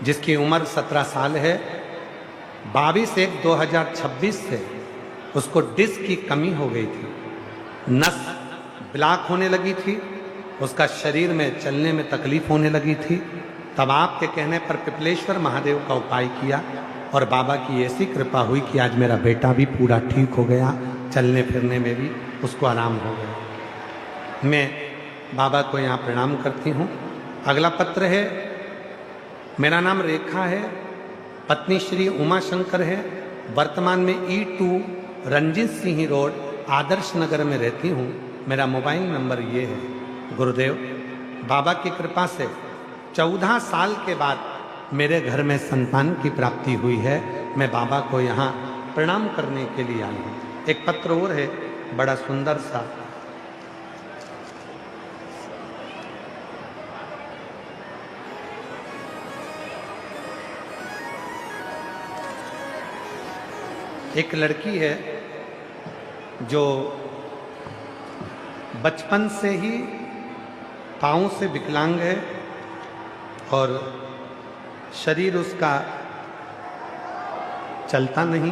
जिसकी उम्र 17 साल है, 22/1/2026 से उसको डिस्क की कमी हो गई थी, नस ब्लॉक होने लगी थी, उसका शरीर में चलने में तकलीफ होने लगी थी। तब आपके कहने पर पिपलेश्वर महादेव का उपाय किया और बाबा की ऐसी कृपा हुई कि आज मेरा बेटा भी पूरा ठीक हो गया, चलने फिरने में भी उसको आराम हो गया। मैं बाबा को यहाँ प्रणाम करती हूँ। अगला पत्र है, मेरा नाम रेखा है, पत्नी श्री उमा शंकर है, वर्तमान में E2 रंजीत सिंह रोड आदर्श नगर में रहती हूँ। मेरा मोबाइल नंबर ये है। गुरुदेव बाबा की कृपा से 14 साल के बाद मेरे घर में संतान की प्राप्ति हुई है। मैं बाबा को यहाँ प्रणाम करने के लिए आई हूँ। एक पत्र और है, बड़ा सुंदर सा। एक लड़की है जो बचपन से ही पाँव से विकलांग है और शरीर उसका चलता नहीं।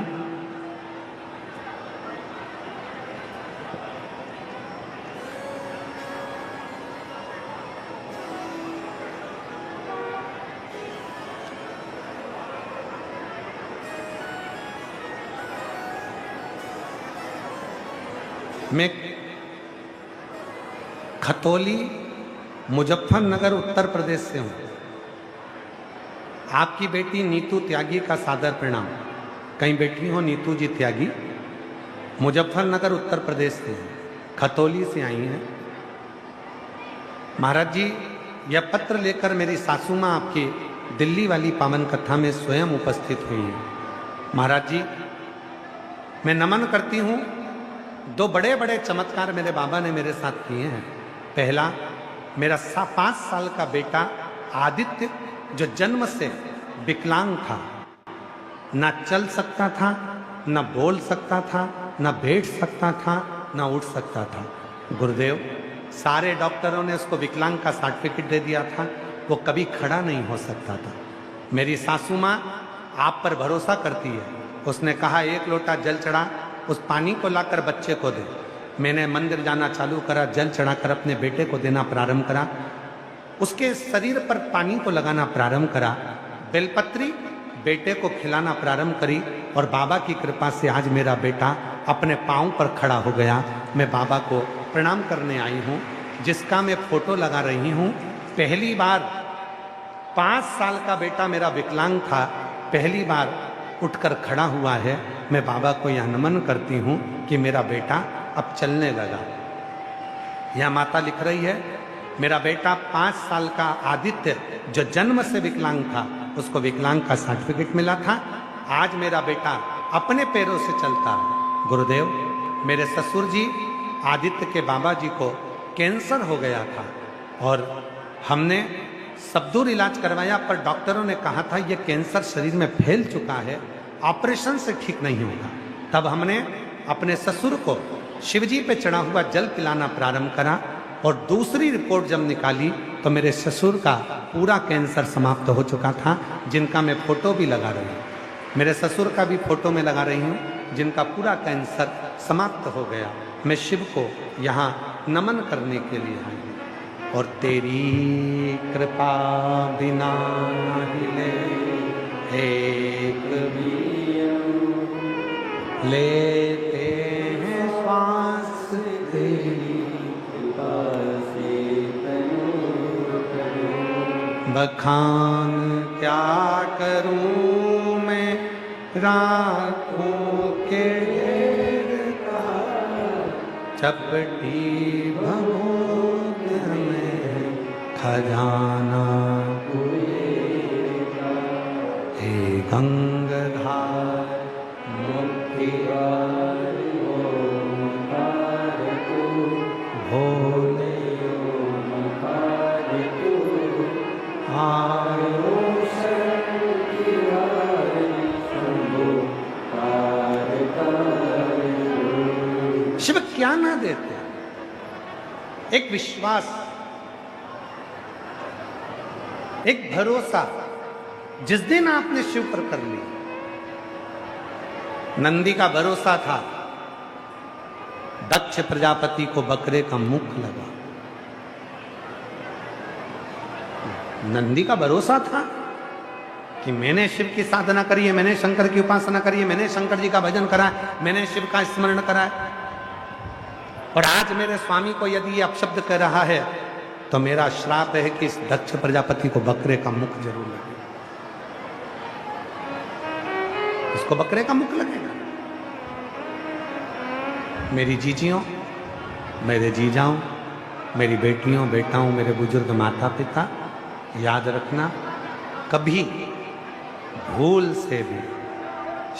मैं खतौली मुजफ्फरनगर उत्तर प्रदेश से हूँ। आपकी बेटी नीतू त्यागी का सादर प्रणाम। कहीं बैठी हो नीतू जी त्यागी, मुजफ्फरनगर उत्तर प्रदेश से हैं, खतौली से आई हैं। महाराज जी, यह पत्र लेकर मेरी सासू माँ आपकी दिल्ली वाली पावन कथा में स्वयं उपस्थित हुई हैं। महाराज जी, मैं नमन करती हूँ। दो बड़े बड़े चमत्कार मेरे बाबा ने मेरे साथ किए हैं। पहला, मेरा 5 साल का बेटा आदित्य जो जन्म से विकलांग था, ना चल सकता था, ना बोल सकता था, ना बैठ सकता था, ना उठ सकता था। गुरुदेव, सारे डॉक्टरों ने उसको विकलांग का सर्टिफिकेट दे दिया था, वो कभी खड़ा नहीं हो सकता था। मेरी सासू माँ आप पर भरोसा करती है। उसने कहा 1 लोटा जल चढ़ा, उस पानी को लाकर बच्चे को दे। मैंने मंदिर जाना चालू करा, जल चढ़ाकर अपने बेटे को देना प्रारंभ करा, उसके शरीर पर पानी को लगाना प्रारंभ करा, बेलपत्री बेटे को खिलाना प्रारंभ करी और बाबा की कृपा से आज मेरा बेटा अपने पाँव पर खड़ा हो गया। मैं बाबा को प्रणाम करने आई हूँ, जिसका मैं फोटो लगा रही हूँ। पहली बार 5 साल का बेटा मेरा विकलांग था, पहली बार उठकर खड़ा हुआ है। मैं बाबा को यह नमन करती हूँ कि मेरा बेटा अब चलने लगा। यह माता लिख रही है, मेरा बेटा 5 साल का आदित्य जो जन्म से विकलांग था, उसको विकलांग का सर्टिफिकेट मिला था। आज मेरा बेटा अपने पैरों से चलता है। गुरुदेव, मेरे ससुर जी आदित्य के बाबा जी को कैंसर हो गया था और हमने सब दूर इलाज करवाया, पर डॉक्टरों ने कहा था यह कैंसर शरीर में फैल चुका है, ऑपरेशन से ठीक नहीं होगा। तब हमने अपने ससुर को शिवजी पे चढ़ा हुआ जल पिलाना प्रारंभ करा और दूसरी रिपोर्ट जब निकाली तो मेरे ससुर का पूरा कैंसर समाप्त हो चुका था, जिनका मैं फोटो भी लगा रही हूँ। मेरे ससुर का भी फोटो में लगा रही हूँ, जिनका पूरा कैंसर समाप्त हो गया। मैं शिव को यहाँ नमन करने के लिए आई हूँ। और तेरी कृपा बिना हिले एक भी लेते हैं श्वास, तेरी कृपा से बखान क्या करूं मैं रातों के ढेर का, चपटी भभूत में खजाना हे गंगाधार भोले शिव क्या ना देते, एक विश्वास, एक भरोसा जिस दिन आपने शिव पर कर लिया। नंदी का भरोसा था, दक्ष प्रजापति को बकरे का मुख लगा। नंदी का भरोसा था कि मैंने शिव की साधना करी है, मैंने शंकर की उपासना करी है, मैंने शंकर जी का भजन करा है, मैंने शिव का स्मरण करा है, और आज मेरे स्वामी को यदि ये अपशब्द कह रहा है तो मेरा श्राप है कि इस दक्ष प्रजापति को बकरे का मुख जरूर लगे, इसको बकरे का मुख लगेगा। मेरी जीजियों, मेरे जीजाओं, मेरी बेटियों, बेटाओं, मेरे बुजुर्ग माता पिता, याद रखना, कभी भूल से भी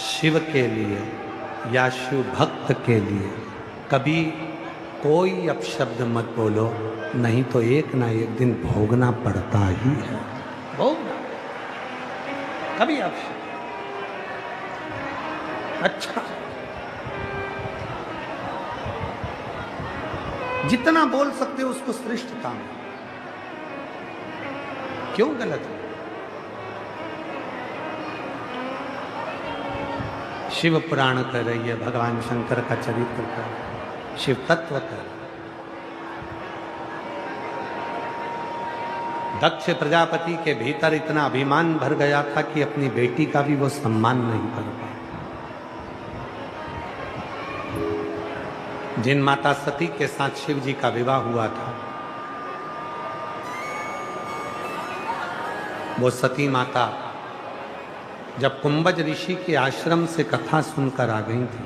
शिव के लिए या शिव भक्त के लिए कभी कोई अपशब्द मत बोलो, नहीं तो एक ना एक दिन भोगना पड़ता ही है। भोगना कभी अपशब्द अच्छा, जितना बोल सकते हो उसको श्रेष्ठ काम, क्यों गलत है? शिव पुराण कर रही है, भगवान शंकर का चरित्र कर, शिव तत्व कर। दक्ष प्रजापति के भीतर इतना अभिमान भर गया था कि अपनी बेटी का भी वो सम्मान नहीं कर पाया। जिन माता सती के साथ शिव जी का विवाह हुआ था, वो सती माता जब कुंभज ऋषि के आश्रम से कथा सुनकर आ गई थी,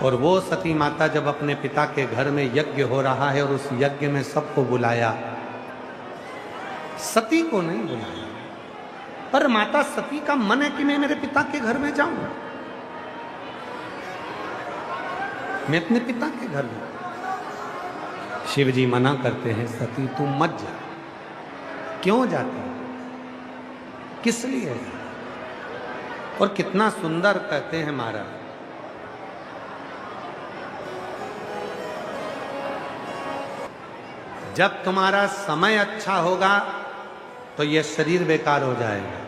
और वो सती माता जब अपने पिता के घर में यज्ञ हो रहा है और उस यज्ञ में सबको बुलाया, सती को नहीं बुलाया, पर माता सती का मन है कि मैं मेरे पिता के घर में जाऊं, मैं अपने पिता के घर में। शिव जी मना करते हैं, सती तू मत जा। क्यों जाती है, किस लिए? और कितना सुंदर कहते हैं महाराज, जब तुम्हारा समय अच्छा होगा तो यह शरीर बेकार हो जाएगा,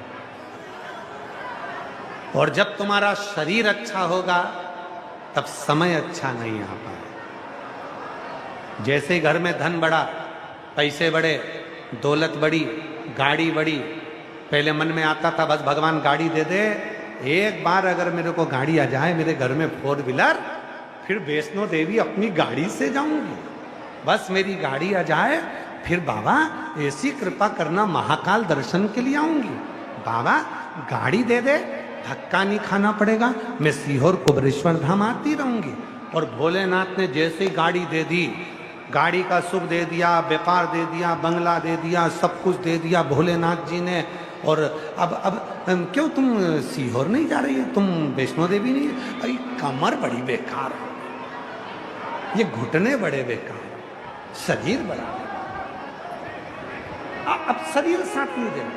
और जब तुम्हारा शरीर अच्छा होगा तब समय अच्छा नहीं आ पाएगा। जैसे घर में धन बढ़ा, पैसे बढ़े, दौलत बढ़ी, गाड़ी बढ़ी, पहले मन में आता था बस भगवान गाड़ी दे दे, एक बार अगर मेरे को गाड़ी आ जाए मेरे घर में 4 व्हीलर, फिर वैष्णो देवी अपनी गाड़ी से जाऊंगी, बस मेरी गाड़ी आ जाए, फिर बाबा ऐसी कृपा करना महाकाल दर्शन के लिए आऊंगी, बाबा गाड़ी दे दे, धक्का नहीं खाना पड़ेगा, मैं सीहोर कुबरेश्वर धाम आती रहूंगी। और भोलेनाथ ने जैसे ही गाड़ी दे दी, गाड़ी का सुख दे दिया, व्यापार दे दिया, बंगला दे दिया, सब कुछ दे दिया भोलेनाथ जी ने। और अब क्यों तुम सीहोर नहीं जा रही है, तुम वैष्णो देवी नहीं? अरे कमर बड़ी बेकार है, ये घुटने बड़े बेकार, शरीर बड़ा, अब शरीर साथ नहीं देना।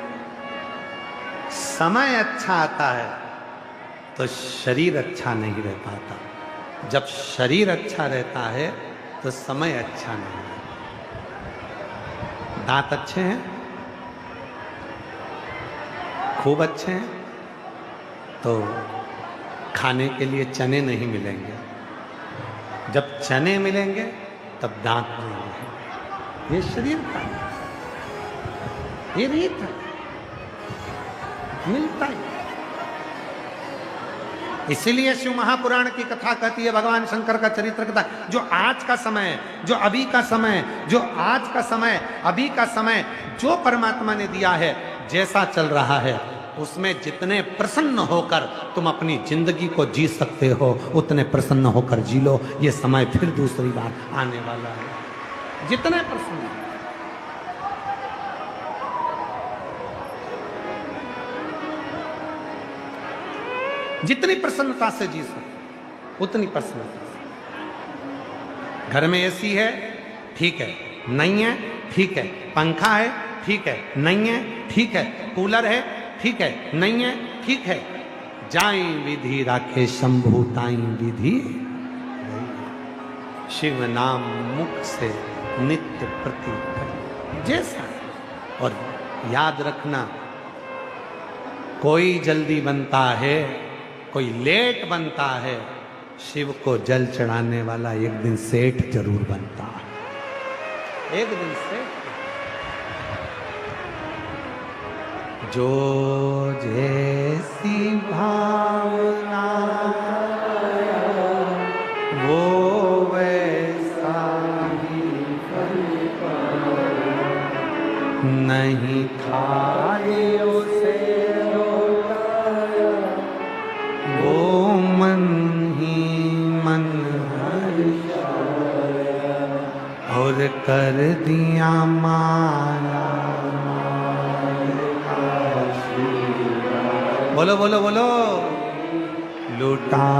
समय अच्छा आता है तो शरीर अच्छा नहीं रह पाता, जब शरीर अच्छा रहता है तो समय अच्छा नहीं रहता। दांत अच्छे हैं, खूब अच्छे हैं, तो खाने के लिए चने नहीं मिलेंगे, जब चने मिलेंगे तब दांत मिलेंगे। ये शरीर का, ये रीत है, मिलता है। इसीलिए शिव महापुराण की कथा कहती है, भगवान शंकर का चरित्र कथा, जो आज का समय, जो अभी का समय, जो आज का समय, अभी का समय जो परमात्मा ने दिया है, जैसा चल रहा है, उसमें जितने प्रसन्न होकर तुम अपनी जिंदगी को जी सकते हो, उतने प्रसन्न होकर जी लो। ये समय फिर दूसरी बार आने वाला है, जितने प्रसन्न। जितनी प्रसन्नता से जी सको उतनी प्रसन्नता से। घर में एसी है, ठीक है, नहीं है, ठीक है, पंखा है, ठीक है, नहीं है, ठीक है, कूलर है, ठीक है, नहीं है, ठीक है, जाई विधि राखे शंभु ताई विधि, शिव नाम मुख से नित्य प्रति जैसा। और याद रखना, कोई जल्दी बनता है, कोई लेट बनता है, शिव को जल चढ़ाने वाला एक दिन सेठ जरूर बनता है, एक दिन सेठ। जो जैसी भावना वो वैसा ही फल पाए, नहीं खाए उसे मन ही मन हर्षाया, और कर दिया माया। बोलो बोलो बोलो, लुटा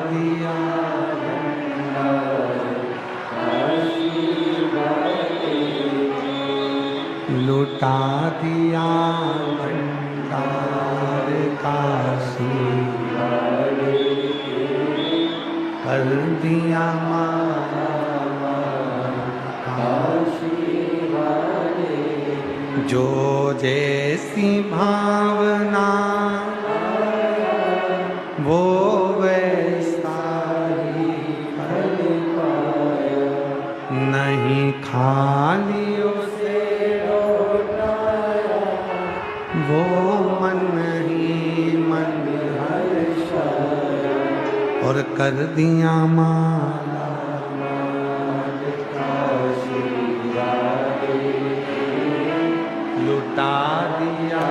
दिया, लुटा दिया भंडार काशी कर दिया माला काशी जो जैसी भावना वो वैसा ही फल पाया, नहीं खाली उसे लौटाया, वो मन ही मन हर्षाया और कर दिया माला काशी वाले, लुटा दिया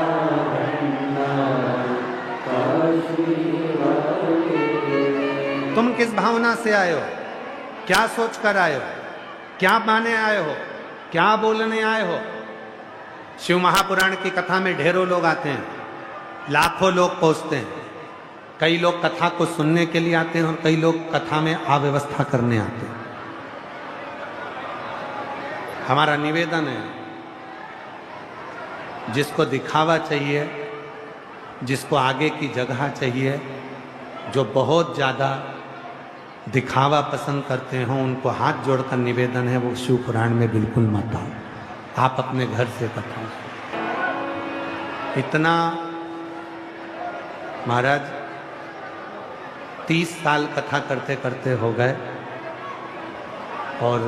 काशी वाले। तुम किस भावना से आए हो, क्या सोच कर आए हो, क्या माने आए हो, क्या बोलने आए हो? शिव महापुराण की कथा में ढेरों लोग आते हैं, लाखों लोग पहुंचते हैं। कई लोग कथा को सुनने के लिए आते हैं और कई लोग कथा में अव्यवस्था करने आते हैं। हमारा निवेदन है, जिसको दिखावा चाहिए, जिसको आगे की जगह चाहिए, जो बहुत ज़्यादा दिखावा पसंद करते हैं, उनको हाथ जोड़कर निवेदन है वो शिव पुराण में बिल्कुल मत आओ। आप अपने घर से कथा। इतना महाराज 30 साल कथा करते करते हो गए और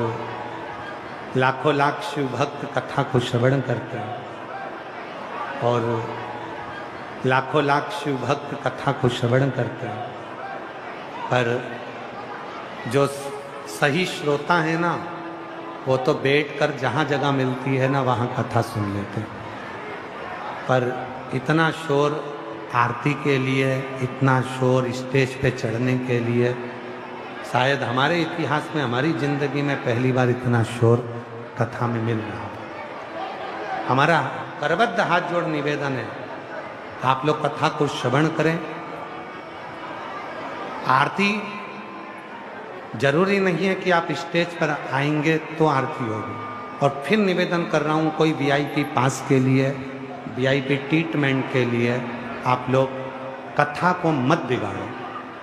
लाखों लाख शिव भक्त कथा को श्रवण करते हैं और लाखों लाख शिव भक्त कथा को श्रवण करते हैं, पर जो सही श्रोता है ना, वो तो बैठकर जहाँ जगह मिलती है ना वहाँ कथा सुन लेते हैं। पर इतना शोर आरती के लिए, इतना शोर स्टेज पे चढ़ने के लिए, शायद हमारे इतिहास में, हमारी जिंदगी में पहली बार इतना शोर कथा में मिल रहा है। हमारा करबद्ध हाथ जोड़ निवेदन है, आप लोग कथा को श्रवण करें। आरती जरूरी नहीं है कि आप स्टेज पर आएंगे तो आरती होगी। और फिर निवेदन कर रहा हूँ, कोई वीआईपी पास के लिए, वीआईपी ट्रीटमेंट के लिए आप लोग कथा को मत बिगाड़ो।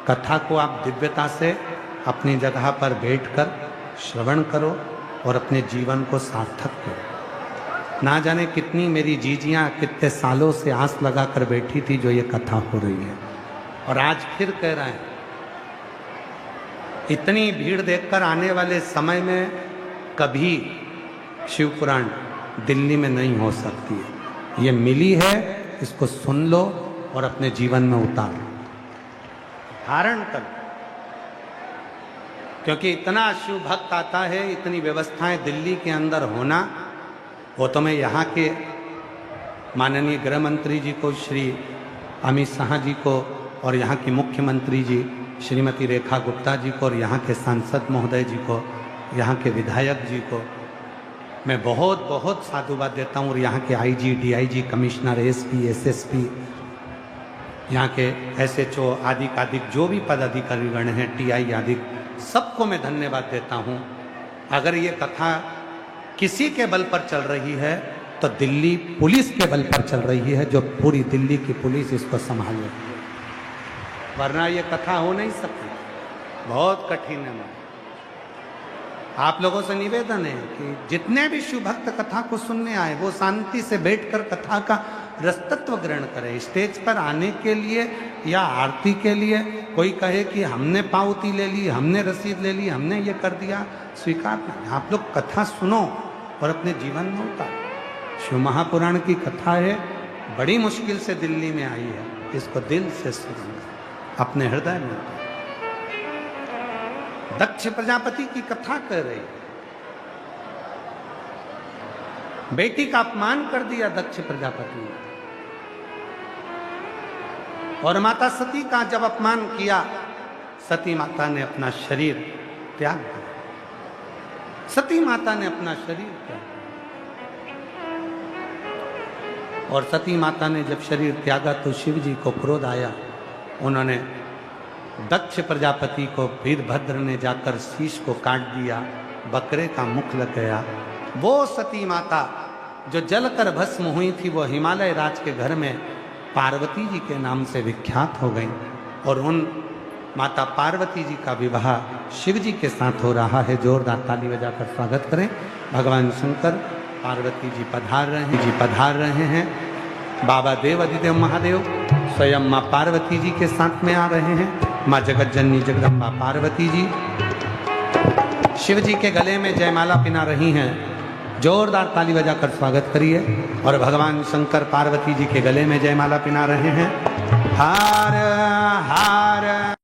कथा को आप दिव्यता से अपनी जगह पर बैठकर श्रवण करो और अपने जीवन को सार्थक करो। ना जाने कितनी मेरी जीजियाँ कितने सालों से आस लगा कर बैठी थी जो ये कथा हो रही है, और आज फिर कह रहे हैं। इतनी भीड़ देखकर आने वाले समय में कभी शिव पुराण दिल्ली में नहीं हो सकती है। ये मिली है, इसको सुन लो और अपने जीवन में उतारो, धारण कर। क्योंकि इतना शिव भक्त आता है, इतनी व्यवस्थाएं दिल्ली के अंदर होना, वो तो मैं यहाँ के माननीय गृह मंत्री जी को, श्री अमित शाह जी को, और यहाँ की मुख्यमंत्री जी श्रीमती रेखा गुप्ता जी को, और यहाँ के सांसद महोदय जी को, यहाँ के विधायक जी को मैं बहुत बहुत साधुवाद देता हूँ। और यहाँ के IG, DIG, commissioner, SP, SSP, यहाँ के एसएचओ आदि जो भी पदाधिकारीगण हैं, टीआई आदि, सबको मैं धन्यवाद देता हूँ। अगर ये कथा किसी के बल पर चल रही है तो दिल्ली पुलिस के बल पर चल रही है, जो पूरी दिल्ली की पुलिस इसको संभाल रही है, वरना ये कथा हो नहीं सकती। बहुत कठिन है। आप लोगों से निवेदन है कि जितने भी शिव भक्त कथा को सुनने आए वो शांति से बैठकर कथा का रसतत्व ग्रहण करें। स्टेज पर आने के लिए या आरती के लिए कोई कहे कि हमने पावती ले ली, हमने रसीद ले ली, हमने ये कर दिया, स्वीकार नहीं। आप लोग कथा सुनो और अपने जीवन में उतारो। शिव महापुराण की कथा है, बड़ी मुश्किल से दिल्ली में आई है, इसको दिल से सुनो, अपने हृदय में। दक्ष प्रजापति की कथा कर रही, बेटी का अपमान कर दिया दक्ष प्रजापति ने, और माता सती का जब अपमान किया, सती माता ने अपना शरीर त्याग दिया। सती माता ने अपना शरीर त्याग दिया, और सती माता ने जब शरीर त्यागा तो शिव जी को क्रोध आया। उन्होंने दक्ष प्रजापति को वीरभद्र ने जाकर शीश को काट दिया, बकरे का मुख लग गया। वो सती माता जो जलकर भस्म हुई थी, वो हिमालय राज के घर में पार्वती जी के नाम से विख्यात हो गई और उन माता पार्वती जी का विवाह शिव जी के साथ हो रहा है। जोरदार ताली बजाकर स्वागत करें। भगवान शंकर पार्वती जी पधार रहे हैं। बाबा देव अधिदेव महादेव स्वयं माँ पार्वती जी के साथ में आ रहे हैं। माँ जगत जननी जगदम्बा पार्वती जी शिव जी के गले में जयमाला पिना रही हैं। जोरदार ताली बजाकर स्वागत करिए। और भगवान शंकर पार्वती जी के गले में जयमाला पिना रहे हैं। हार हार